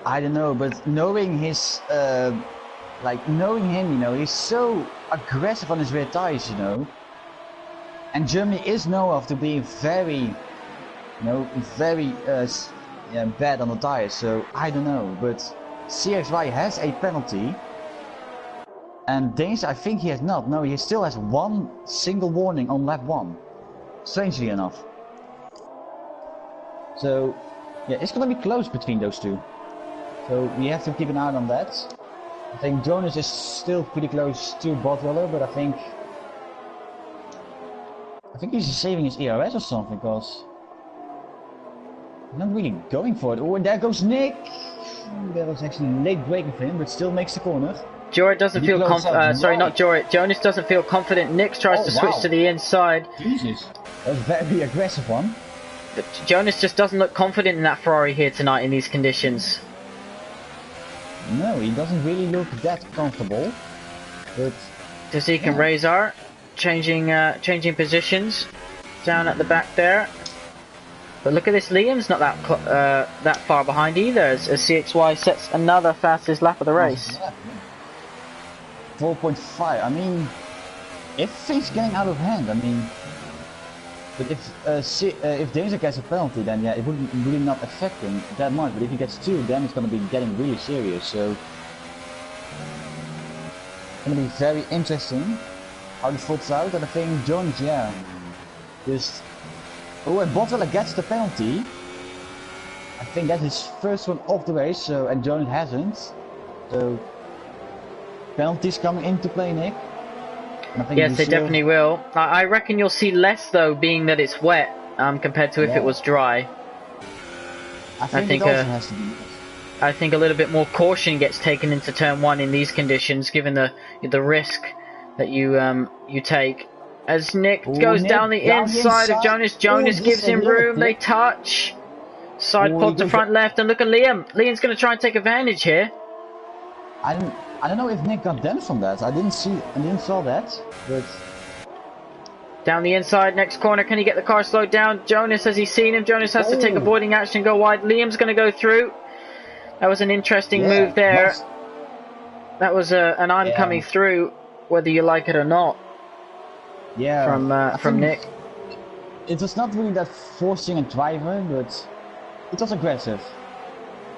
I don't know, but knowing his, knowing him, you know, he's so aggressive on his rear tyres, you know. And Germany is known of to being very, bad on the tyres. So I don't know, but CXY has a penalty. And Danes, I think he has not. No, he still has one single warning on lap 1. Strangely enough. So, yeah, it's gonna be close between those two. So we have to keep an eye on that. I think Jonas is still pretty close to Botweller, but I think he's saving his ERS or something, because he's not really going for it. Oh, and there goes Nick! That was actually late braking for him, but still makes the corner. Jorrit doesn't feel confident. Sorry, not Jorrit. Jonas doesn't feel confident. Nick tries to switch to the inside. Jesus, that's a very aggressive one. But Jonas just doesn't look confident in that Ferrari here tonight in these conditions. No, he doesn't really look that comfortable. But Dazika and Razor changing positions down at the back there. But look at this, Liam's not that far behind either, as CXY sets another fastest lap of the race. 4.5. I mean, if things getting out of hand, I mean, but if Danger gets a penalty, then yeah, it wouldn't really not affect him that much. But if he gets 2, then it's going to be getting really serious. So it's going to be very interesting how this folds out. And I think Jones, yeah, just and Botwell gets the penalty. I think that's his first one of the race. So and Jones hasn't. So penalties coming into play, Nick. Yes, they definitely will. I reckon you'll see less though, being that it's wet, compared to if it was dry. I think it also has to be. I think a little bit more caution gets taken into turn 1 in these conditions, given the risk that you take. As Nick goes down the inside of Jonas, Jonas gives him room. They touch. Side pod to front left, and look at Liam. Liam's going to try and take advantage here. I don't know if Nick got damage from that. I didn't saw that, but down the inside, next corner. Can he get the car slowed down? Jonas, has he seen him? Jonas has to take avoiding action, go wide. Liam's going to go through. That was an interesting move there. That was an I'm coming through, whether you like it or not. Yeah, from Nick. It was not really that forcing a driver, but it was aggressive.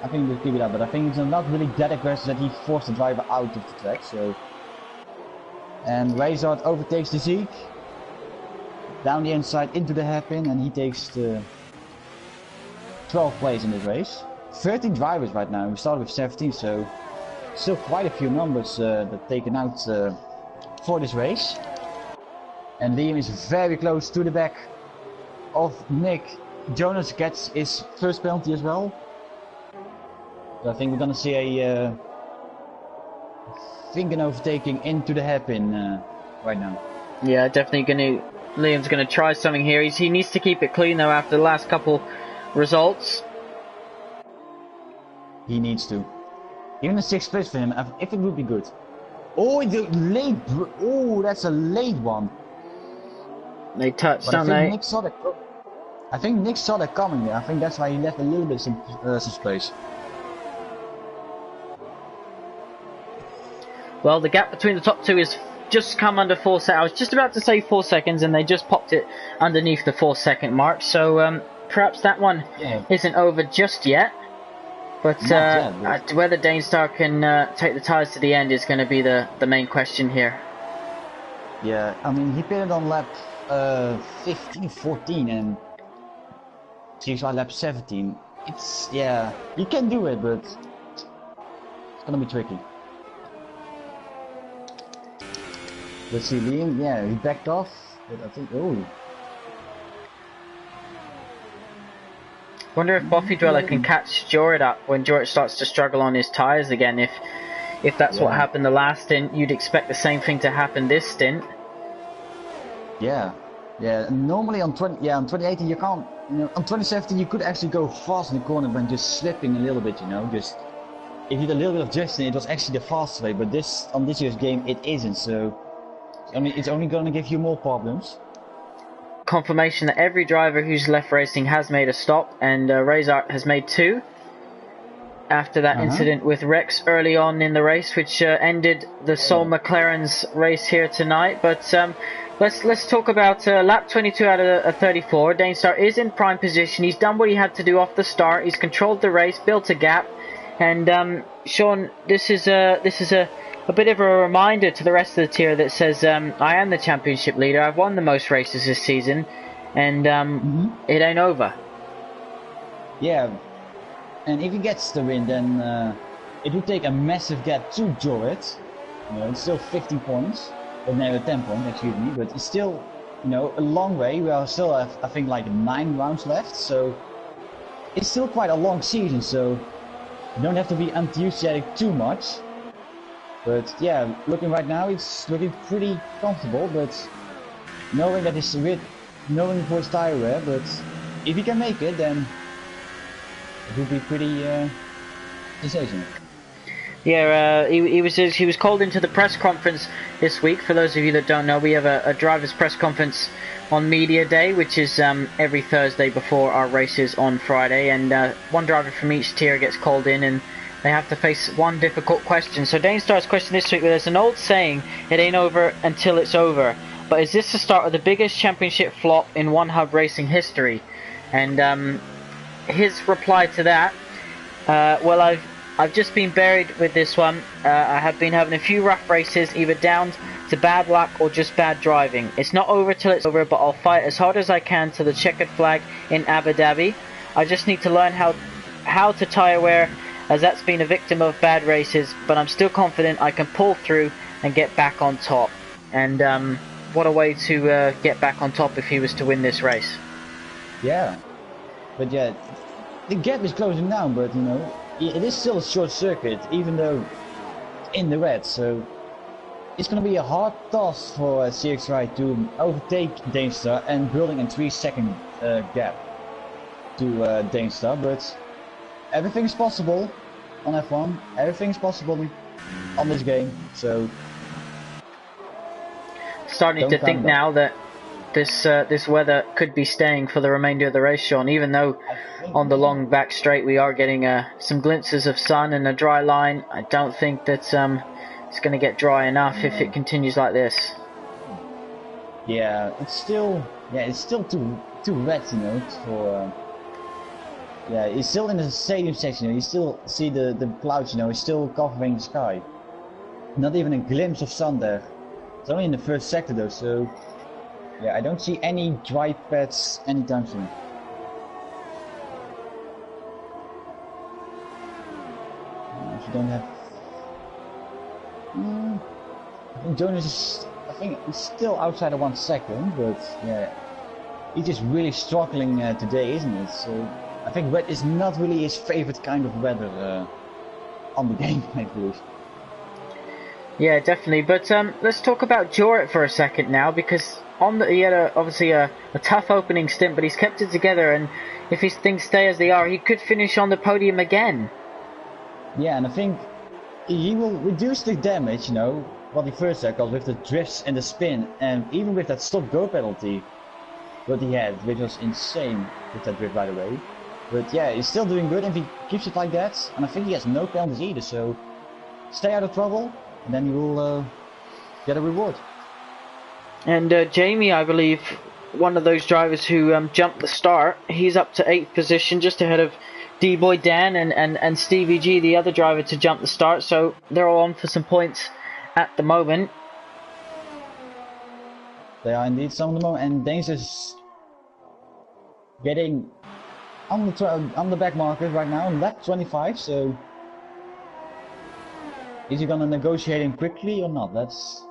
I think we'll keep it up, but I think it's not really that aggressive that he forced the driver out of the track. So, and Razor overtakes the Zeke down the inside into the hairpin, and he takes the 12th place in this race. 13 drivers right now. We started with 17, so still quite a few numbers that taken out for this race. And Liam is very close to the back of Nick. Jonas gets his first penalty as well. So I think we're gonna see a an overtaking into the hairpin right now. Yeah, definitely Liam's gonna try something here. He needs to keep it clean though after the last couple results. He needs to. Even a 6th place for him, if it would be good. Oh, the late. Oh, that's a late one. They touched, don't they? I think Nick saw that coming there. I think that's why he left a little bit some space. Well, the gap between the top two is just come under 4 seconds. I was just about to say 4 seconds, and they just popped it underneath the 4-second mark. So perhaps that one isn't over just yet. But whether Danestar can take the tyres to the end is going to be the main question here. Yeah, I mean, he pitted on lap 15, 14, and he's on lap 17. It's, yeah, he can do it, but it's going to be tricky. Let's see, Liam, yeah, he backed off, but I think, Wonder if Buffy Dweller can catch Jorrit up when Jorrit starts to struggle on his tyres again. If that's what happened the last stint, you'd expect the same thing to happen this stint. Yeah. Normally on 2018 you can't. On 2017 you could actually go fast in the corner when just slipping a little bit. Just if you did a little bit of drifting, it was actually the fastest way. But on this year's game, it isn't. So I mean, it's only going to give you more problems. Confirmation that every driver who's left racing has made a stop, and Razor has made 2 after that incident with Rex early on in the race, which ended the Sol McLaren's race here tonight. But let's talk about lap 22 out of 34. Danestar is in prime position. He's done what he had to do off the start. He's controlled the race, built a gap, and Sean, this is a bit of a reminder to the rest of the tier that says I am the championship leader. I've won the most races this season, and it ain't over. Yeah, and if he gets the win, then it would take a massive gap to Jorrit. It's still 15 points, or no, 10 points, excuse me, but it's still, a long way. We are still have, I think, like 9 rounds left, so it's still quite a long season. So you don't have to be enthusiastic too much. But yeah, looking right now, it's looking pretty comfortable. But knowing that it's knowing for his tire wear, but if he can make it, then it would be pretty sensational. Yeah, he was called into the press conference this week. For those of you that don't know, we have a driver's press conference on Media Day, which is every Thursday before our races on Friday, and one driver from each tier gets called in, and they have to face one difficult question. So Danestar's question this week: there's an old saying, it ain't over until it's over. But is this the start of the biggest championship flop in One Hub racing history? And his reply to that, well, I've just been buried with this one. I have been having a few rough races, either down to bad luck or just bad driving. It's not over till it's over, but I'll fight as hard as I can to the checkered flag in Abu Dhabi. I just need to learn how to tyre wear, as that's been a victim of bad races, but I'm still confident I can pull through and get back on top. And what a way to get back on top if he was to win this race. Yeah, but yeah, the gap is closing down, but it is still a short circuit, even though in the red. So it's going to be a hard task for CXRI to overtake Danestar and building a 3-second gap to Danestar, but everything's possible on F1. Everything's possible on this game. So starting to think now that this weather could be staying for the remainder of the race, Sean. Even though on the long back straight we are getting some glimpses of sun and a dry line, I don't think that it's going to get dry enough if it continues like this. Yeah, it's still too wet, you know, for. Yeah, it's still in the stadium section. You know, you still see the clouds. You know, it's still covering the sky. Not even a glimpse of sun there. It's only in the first sector though, so yeah, I don't see any dry pads anytime soon. If you don't have. I think Jonas is. I think he's still outside of 1 second, but yeah, he's just really struggling today, isn't it? So I think wet is not really his favorite kind of weather on the game, I believe. Yeah, definitely. But let's talk about Jorit for a second now, because he had obviously a tough opening stint, but he's kept it together, and if his things stay as they are, he could finish on the podium again. Yeah, and I think he will reduce the damage, you know, what he first had, because with the drifts and the spin, and even with that stop-go penalty, what he had, which was insane with that drift, by the way. But yeah, he's still doing good if he keeps it like that, and I think he has no penalties either, so stay out of trouble, and then you will get a reward. And Jamie, I believe, one of those drivers who jumped the start, he's up to 8th position, just ahead of D-Boy Dan and Stevie G, the other driver to jump the start, so they're all on for some points at the moment. They are indeed some of the moment, and Danes is getting on the back market right now, lap 25, so is he gonna negotiate him quickly or not? That's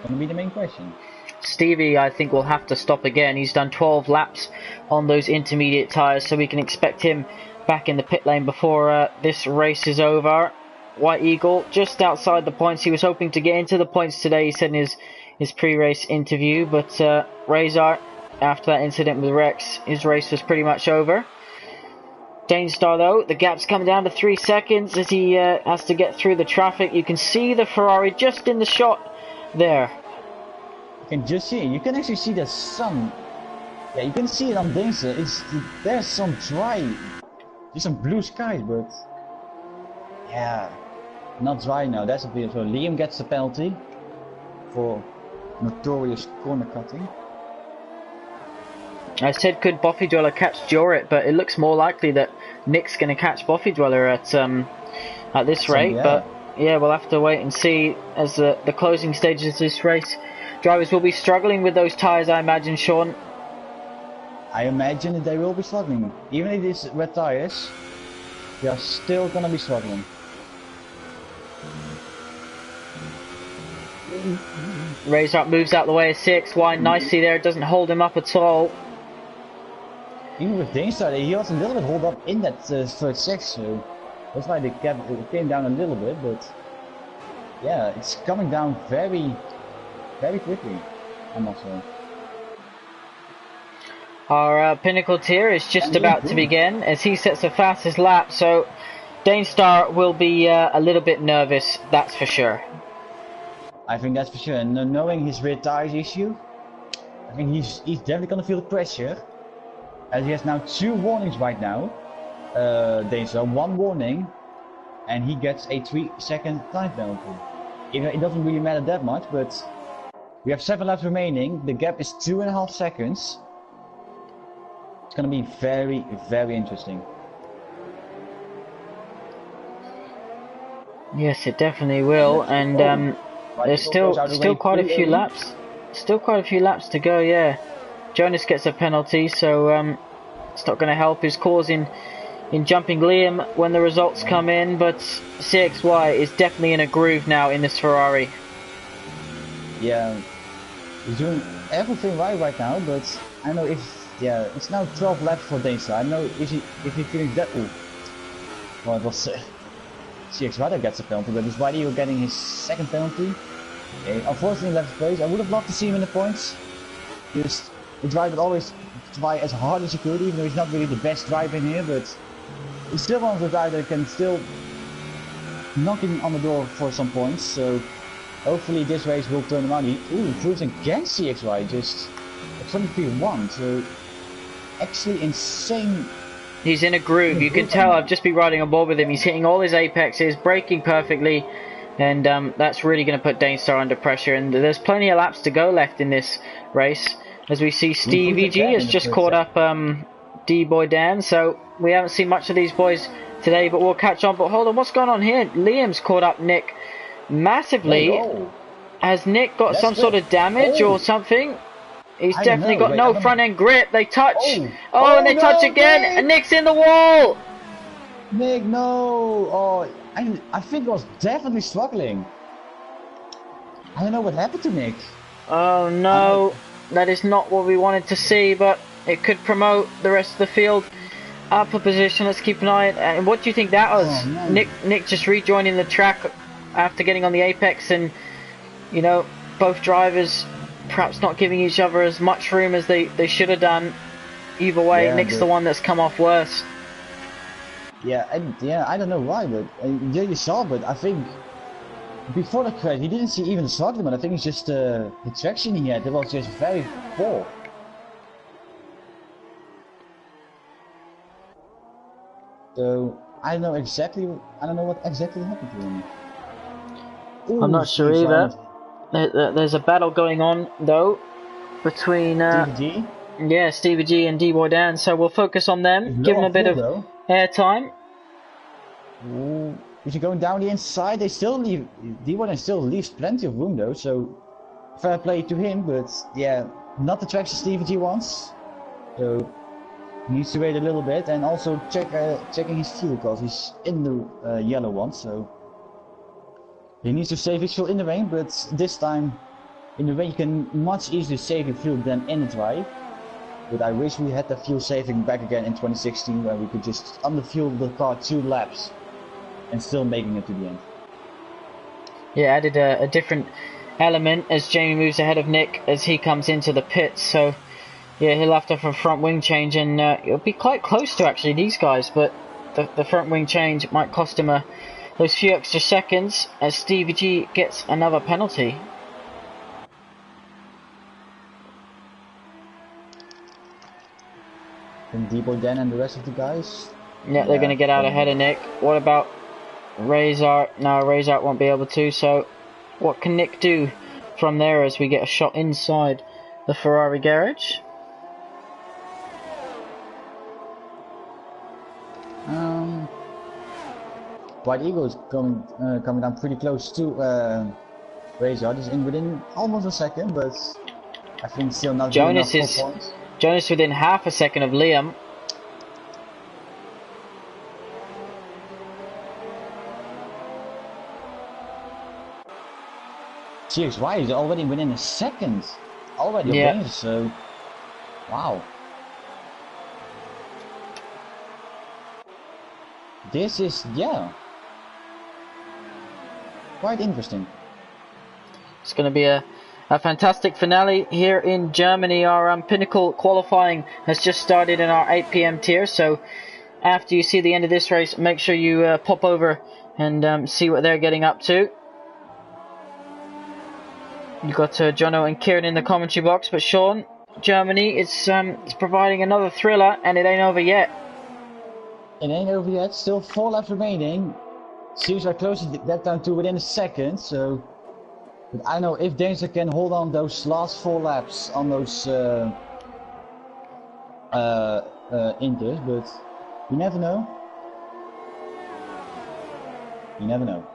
gonna be the main question. Stevie, I think, will have to stop again. He's done 12 laps on those intermediate tyres, so we can expect him back in the pit lane before this race is over. White Eagle just outside the points. He was hoping to get into the points today, he said in his pre-race interview, but Razor, after that incident with Rex, his race was pretty much over. Danestar though, the gap's come down to 3 seconds as he has to get through the traffic. You can see the Ferrari just in the shot there. You can just see it. You can actually see the sun. Yeah, you can see it on Danestar. There's some dry, just some blue skies, but yeah, not dry now. That's a bit. So Liam gets the penalty for notorious corner cutting. I said could Boffy Dweller catch Jorit, but it looks more likely that Nick's going to catch Boffy Dweller at this rate. Yeah. But yeah, we'll have to wait and see as the closing stages of this race. Drivers will be struggling with those tyres, I imagine, Sean. I imagine that they will be struggling. Even if it's wet tyres, they are still going to be struggling. Razor moves out the way of 6, wide nicely there, doesn't hold him up at all. Even with Danestar, he was a little bit hold up in that first section, so that's why the gap came down a little bit, but yeah, it's coming down very, very quickly, I must say. Our pinnacle tier is just about to begin as he sets the fastest lap, so Danestar will be a little bit nervous, that's for sure. I think that's for sure, and knowing his rear tires issue, I think he's definitely gonna feel the pressure, as he has now 2 warnings right now. Danestar, 1 warning, and he gets a 3-second time penalty. It doesn't really matter that much, but we have 7 laps remaining. The gap is 2.5 seconds. It's gonna be very, very interesting. Yes, it definitely will, and there's still quite a few laps. Still quite a few laps to go, yeah. Jonas gets a penalty, so it's not going to help his cause in jumping Liam when the results come in, but CXY is definitely in a groove now in this Ferrari. Yeah, he's doing everything right now, but I don't know if, yeah, it's now 12 laps for Danestar. I don't know if he feeling that, well, it was CXY that gets a penalty, but it's Whitey getting his 2nd penalty. Unfortunately, left place. I would have loved to see him in the points. Just the driver always try as hard as he could, even though he's not really the best driver in here, but he's still one of the guys that can still knocking on the door for some points. So hopefully this race will turn around. He proves against CXY just at 23-1. So actually insane. He's in a groove. You can tell. I've just been riding on board with him. He's hitting all his apexes, braking perfectly, and that's really going to put Danestar under pressure. And there's plenty of laps to go left in this race, as we see Stevie G has just caught up D-Boy Dan, so we haven't seen much of these boys today, but we'll catch on. But hold on, what's going on here? Liam's caught up Nick massively. Has Nick got some sort of damage or something? He's definitely got no front end grip. They touch. Oh, and they touch again. Nick. And Nick's in the wall. Nick, no. Oh, I think he was definitely struggling. I don't know what happened to Nick. Oh no, that is not what we wanted to see, but it could promote the rest of the field up a position. Let's keep an eye on it. And what do you think that was? Oh, Nick just rejoining the track after getting on the apex, and you know, both drivers perhaps not giving each other as much room as they should have done. Either way, Nick's the one that's come off worse. Yeah, I don't know why, but yeah, you saw, but I think before the crash he didn't see even the struggling, but I think it's just the traction he had. It was just very poor. So I don't know what exactly happened to him. Ooh, I'm not sure either. There's a battle going on though between Stevie G and D-Boy Dan, so we'll focus on them, give them a bit of airtime. Ooh, if you're going down the inside, they still leave. D-Boy Dan still leaves plenty of room though, so fair play to him. But yeah, not the traction Stevie G wants. So he needs to wait a little bit, and also checking his fuel, because he's in the yellow one. So he needs to save his fuel in the rain, but this time in the rain you can much easier save your fuel than in the dry. But I wish we had the fuel saving back again in 2016, where we could just underfuel the car 2 laps and still making it to the end. Yeah, added a different element as Jamie moves ahead of Nick as he comes into the pits. So yeah, he'll have to have a front wing change, and it'll be quite close to actually these guys, but the front wing change might cost him those few extra seconds as Stevie G gets another penalty. And D-Boy Dan and the rest of the guys? Yeah, they're going to get out ahead of Nick. What about Razor? No, Razor won't be able to, so what can Nick do from there as we get a shot inside the Ferrari garage? White Eagle is coming down pretty close to Razor. He's in within almost a second, but I think still not good enough for points. Jonas within half a second of Liam. CXY is already within a second. Already a range, so wow. This is quite interesting. It's going to be a fantastic finale here in Germany. Our Pinnacle qualifying has just started in our 8 PM tier, so after you see the end of this race, make sure you pop over and see what they're getting up to. You've got Jono and Kieran in the commentary box, but Sean, Germany is providing another thriller, and it ain't over yet. It ain't over yet, still 4 laps remaining. Seems like closing that down to within a second, so but I don't know if Danger can hold on those last 4 laps on those Inters, but you never know. You never know.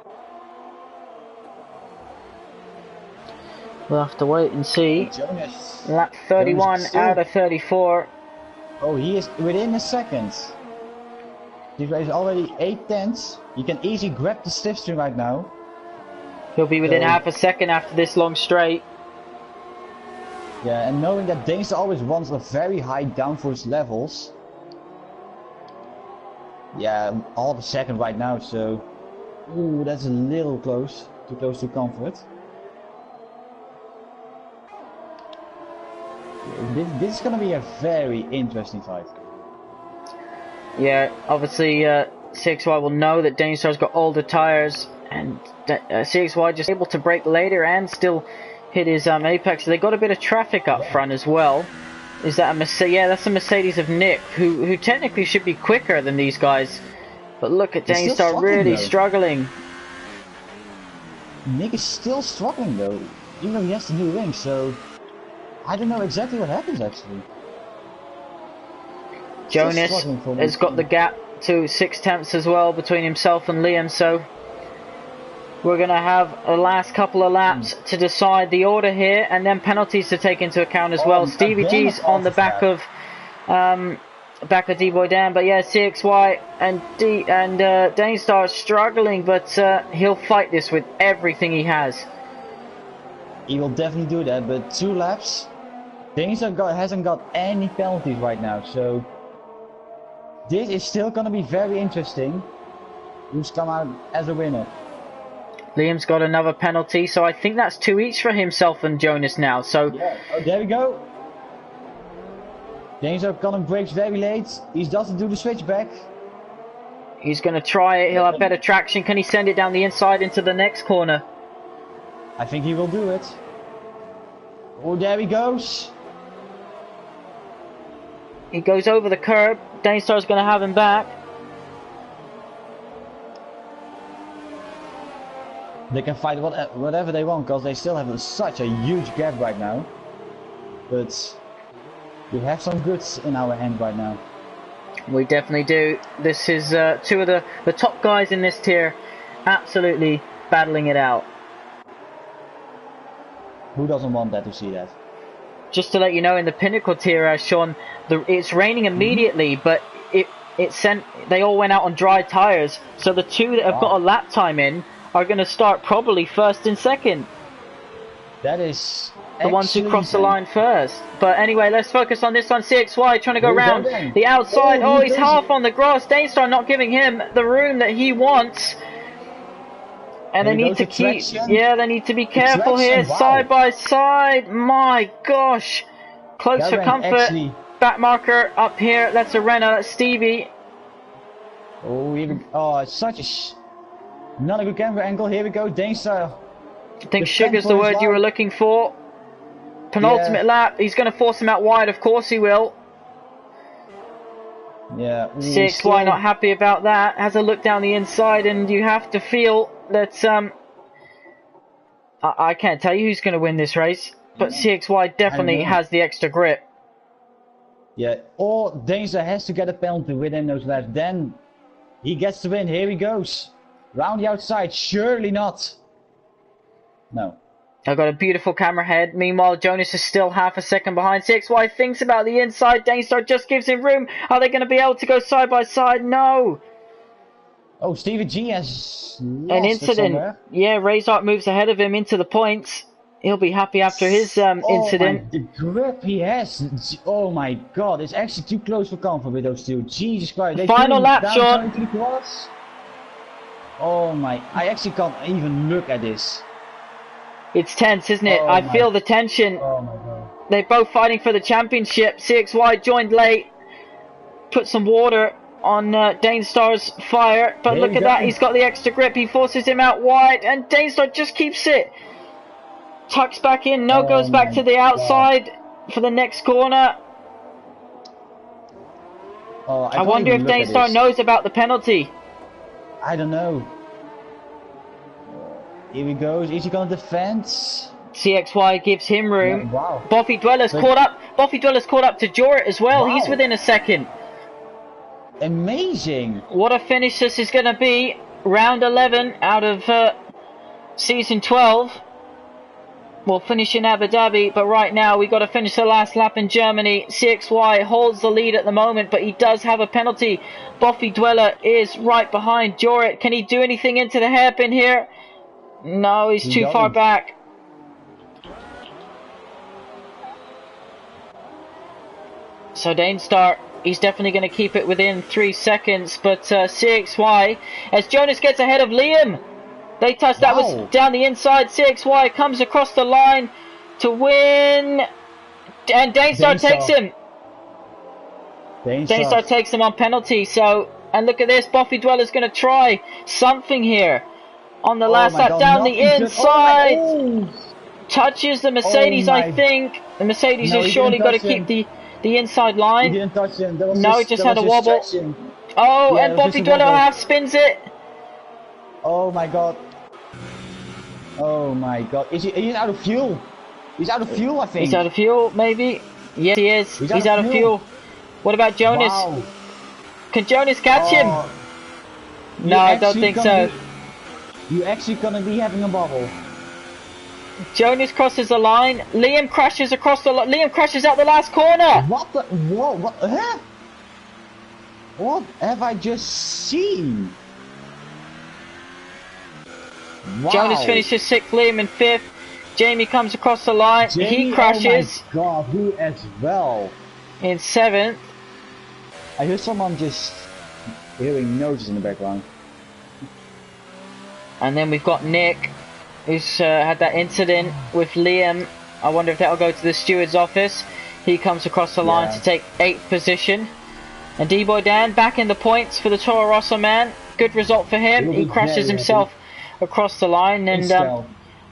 We'll have to wait and see. Jonas. Lap 31 out of 34. Oh, he is within a second. This race is already 8 tenths. You can easily grab the slipstream right now. He'll be within half a second after this long straight. Yeah, and knowing that Danes always wants a very high downforce levels. Yeah, all of a second right now, so ooh, that's a little close. Too close to comfort. This is gonna be a very interesting fight. Yeah, obviously CXY will know that Danestar's got older tyres, and CXY just able to brake later and still hit his apex. So they got a bit of traffic up front as well. Is that a Mercedes? Yeah, that's a Mercedes of Nick, who technically should be quicker than these guys. But look at Danestar really struggling. Nick is still struggling though, even though he has the new ring, so I don't know exactly what happens actually. Jonas has got the gap to 6/10 as well between himself and Liam, so we're going to have a last couple of laps to decide the order here, and then penalties to take into account as well. Stevie G's on the back of D-Boy Dan, but yeah, CXY and Danestar are struggling, but he'll fight this with everything he has. He will definitely do that, but 2 laps, Danestar hasn't got any penalties right now, so this is still going to be very interesting. Who's come out as a winner? Liam's got another penalty, so I think that's 2 each for himself and Jonas now. So yeah, oh, there we go. Danestar got him brakes very late. He doesn't do the switchback. He's going to try it. He'll have better traction. Can he send it down the inside into the next corner? I think he will do it. Oh, there he goes. He goes over the curb. Danestar's going to have him back. They can fight whatever they want because they still have such a huge gap right now. But we have some goods in our hand right now. We definitely do. This is 2 of the top guys in this tier absolutely battling it out. Who doesn't want that to see that? Just to let you know, in the Pinnacle tier, Sean, it's raining immediately, but they all went out on dry tyres. So the 2 that have got a lap time in are going to start probably first and second. That is the ones who cross the line first. But anyway, let's focus on this one. CXY trying to go round the outside. Oh, he's half on the grass. Danestar not giving him the room that he wants. And they need to keep... Yeah, they need to be careful here. Side by side. My gosh. Close for comfort. Back marker up here. That's a Renner. That's Stevie. Oh, it's such a... Not a good camera angle. Here we go. Danestar. I think sugar's the word you were looking for. Penultimate lap. He's going to force him out wide. Of course he will. Yeah. CXY not happy about that. Has a look down the inside, and you have to feel that I can't tell you who's going to win this race, but CXY definitely has the extra grip. Yeah, or Danestar has to get a penalty within those laps. Then he gets the win. Here he goes. Round the outside. Surely not. No. I've got a beautiful camera head. Meanwhile, Jonas is still half a second behind. CXY thinks about the inside. Danestar just gives him room. Are they going to be able to go side by side? No. Oh, Stevie G has an incident. Yeah, Razart moves ahead of him into the points. He'll be happy after his incident. The grip he has. Oh my god, it's actually too close for comfort with those 2. Jesus Christ. Final lap, Sean. Oh my, I actually can't even look at this. It's tense, isn't it? I feel the tension. Oh my god. They're both fighting for the championship. CXY joined late. Put some water on Danestar's fire. But look at that. He's got the extra grip. He forces him out wide. And Danestar just keeps it. Tucks back in. No, goes back to the outside for the next corner. I wonder if Danestar knows about the penalty. I don't know. Here he goes. Is he gonna defend? CXY gives him room. Yeah, wow. Boffy Dweller's caught up. Boffy Dweller's caught up to Jorrit as well. Wow. He's within a second. Amazing. What a finish this is going to be. Round 11 out of season 12. We'll finish in Abu Dhabi, but right now we've got to finish the last lap in Germany. CXY holds the lead at the moment, but he does have a penalty. Boffy Dweller is right behind Jorrit. Can he do anything into the hairpin here? No, he's too far back. So Danestar, he's definitely going to keep it within 3 seconds, but CXY, as Jonas gets ahead of Liam, they touch. That was down the inside. CXY comes across the line to win, and Danestar takes him. Danestar takes him on penalty. So, and look at this, Boffy Dweller's going to try something here on the last lap down the inside. Touches the Mercedes, I think. The Mercedes has surely got to keep the inside line. He didn't touch him. No, he just had a wobble. Oh, yeah, and Boffy Dweller half spins it. Oh my god. Oh my god. He's out of fuel. He's out of fuel, I think. He's out of fuel, maybe? Yes, he is. He's out of fuel. What about Jonas? Wow. Can Jonas catch him? No, I don't think so. You're actually gonna be having a bubble. Jonas crosses the line. Liam crashes across the line. Liam crashes out the last corner. What the? Whoa, what? Huh? What have I just seen? Wow. Jonas finishes 6th, Liam in 5th. Jamie comes across the line. He crashes. Oh my god, who as well? In 7th. I hear someone just hearing noises in the background. And then we've got Nick, who's had that incident with Liam. I wonder if that'll go to the steward's office. He comes across the line to take 8th position. And D-Boy Dan back in the points for the Toro Rosso man. Good result for him. He crashes himself across the line. And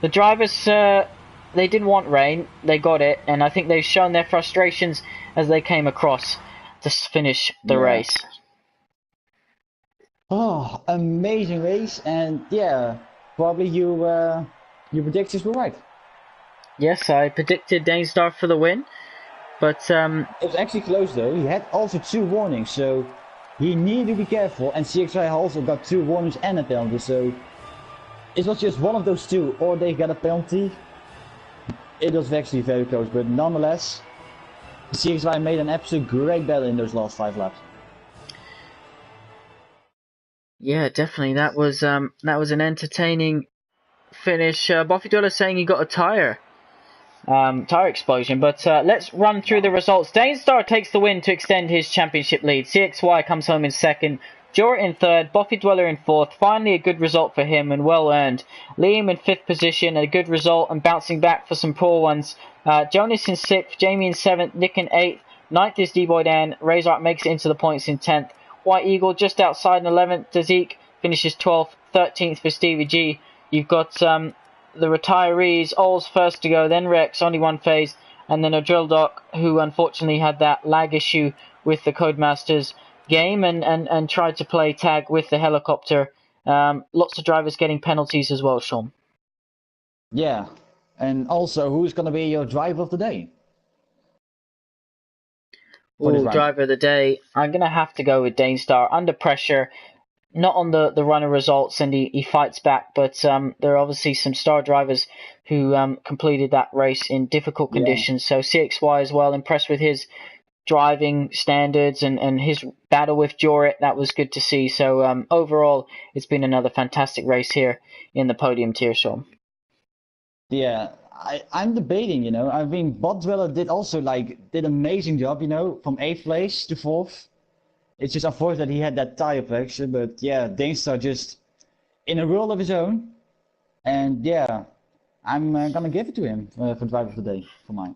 the drivers, they didn't want rain. They got it. And I think they've shown their frustrations as they came across to finish the race. Oh, amazing race. And yeah, probably your predictions were right. Yes, I predicted Danestar for the win. But it was actually close though. He had also 2 warnings, so he needed to be careful. And CXI also got 2 warnings and a penalty, so it was just one of those 2, or they got a penalty. It was actually very close, but nonetheless, CXI made an absolute great battle in those last 5 laps. Yeah, definitely. That was an entertaining finish. Buffy Dweller saying he got a tire explosion, but let's run through the results. Danestar takes the win to extend his championship lead. CXY comes home in 2nd, Jorah in 3rd, Buffy Dweller in 4th. Finally a good result for him and well earned. Liam in 5th position, a good result and bouncing back for some poor ones. Jonas in 6th, Jamie in 7th, Nick in 8th, 9th is D-Boy Dan. Razor makes it into the points in 10th. White Eagle just outside in 11th. Dazik finishes 12th, 13th for Stevie G. You've got the retirees, Ols first to go, then Rex, only one phase, and then a Drill Doc who unfortunately had that lag issue with the Codemasters game and tried to play tag with the helicopter. Lots of drivers getting penalties as well, Sean. Yeah, and also who's going to be your driver of the day? Ooh, driver of the day. I'm going to have to go with Danestar. Under pressure. Not on the runner results, and he fights back, but there are obviously some star drivers who completed that race in difficult conditions. So CXY as well, impressed with his driving standards and his battle with Jorit. That was good to see. So overall, it's been another fantastic race here in the podium tier, Sean. Yeah, I'm debating, you know. I mean, Bodweller did amazing job, you know, from 8th place to 4th. It's just unfortunate that he had that tire fracture, but yeah, Danestar just in a world of his own. And yeah, I'm gonna give it to him for driver of the day for mine.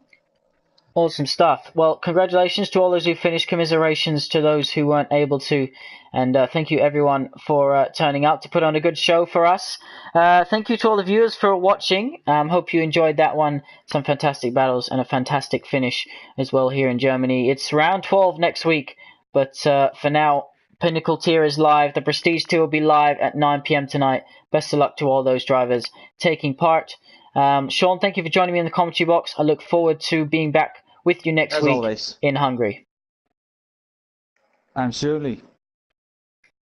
Awesome stuff. Well, congratulations to all those who finished. Commiserations to those who weren't able to. And thank you everyone for turning out to put on a good show for us. Thank you to all the viewers for watching. Hope you enjoyed that one. Some fantastic battles and a fantastic finish as well here in Germany. It's round 12 next week. But for now, Pinnacle tier is live. The Prestige tier will be live at 9 PM tonight. Best of luck to all those drivers taking part. Sean, thank you for joining me in the commentary box. I look forward to being back with you next week in Hungary. Absolutely.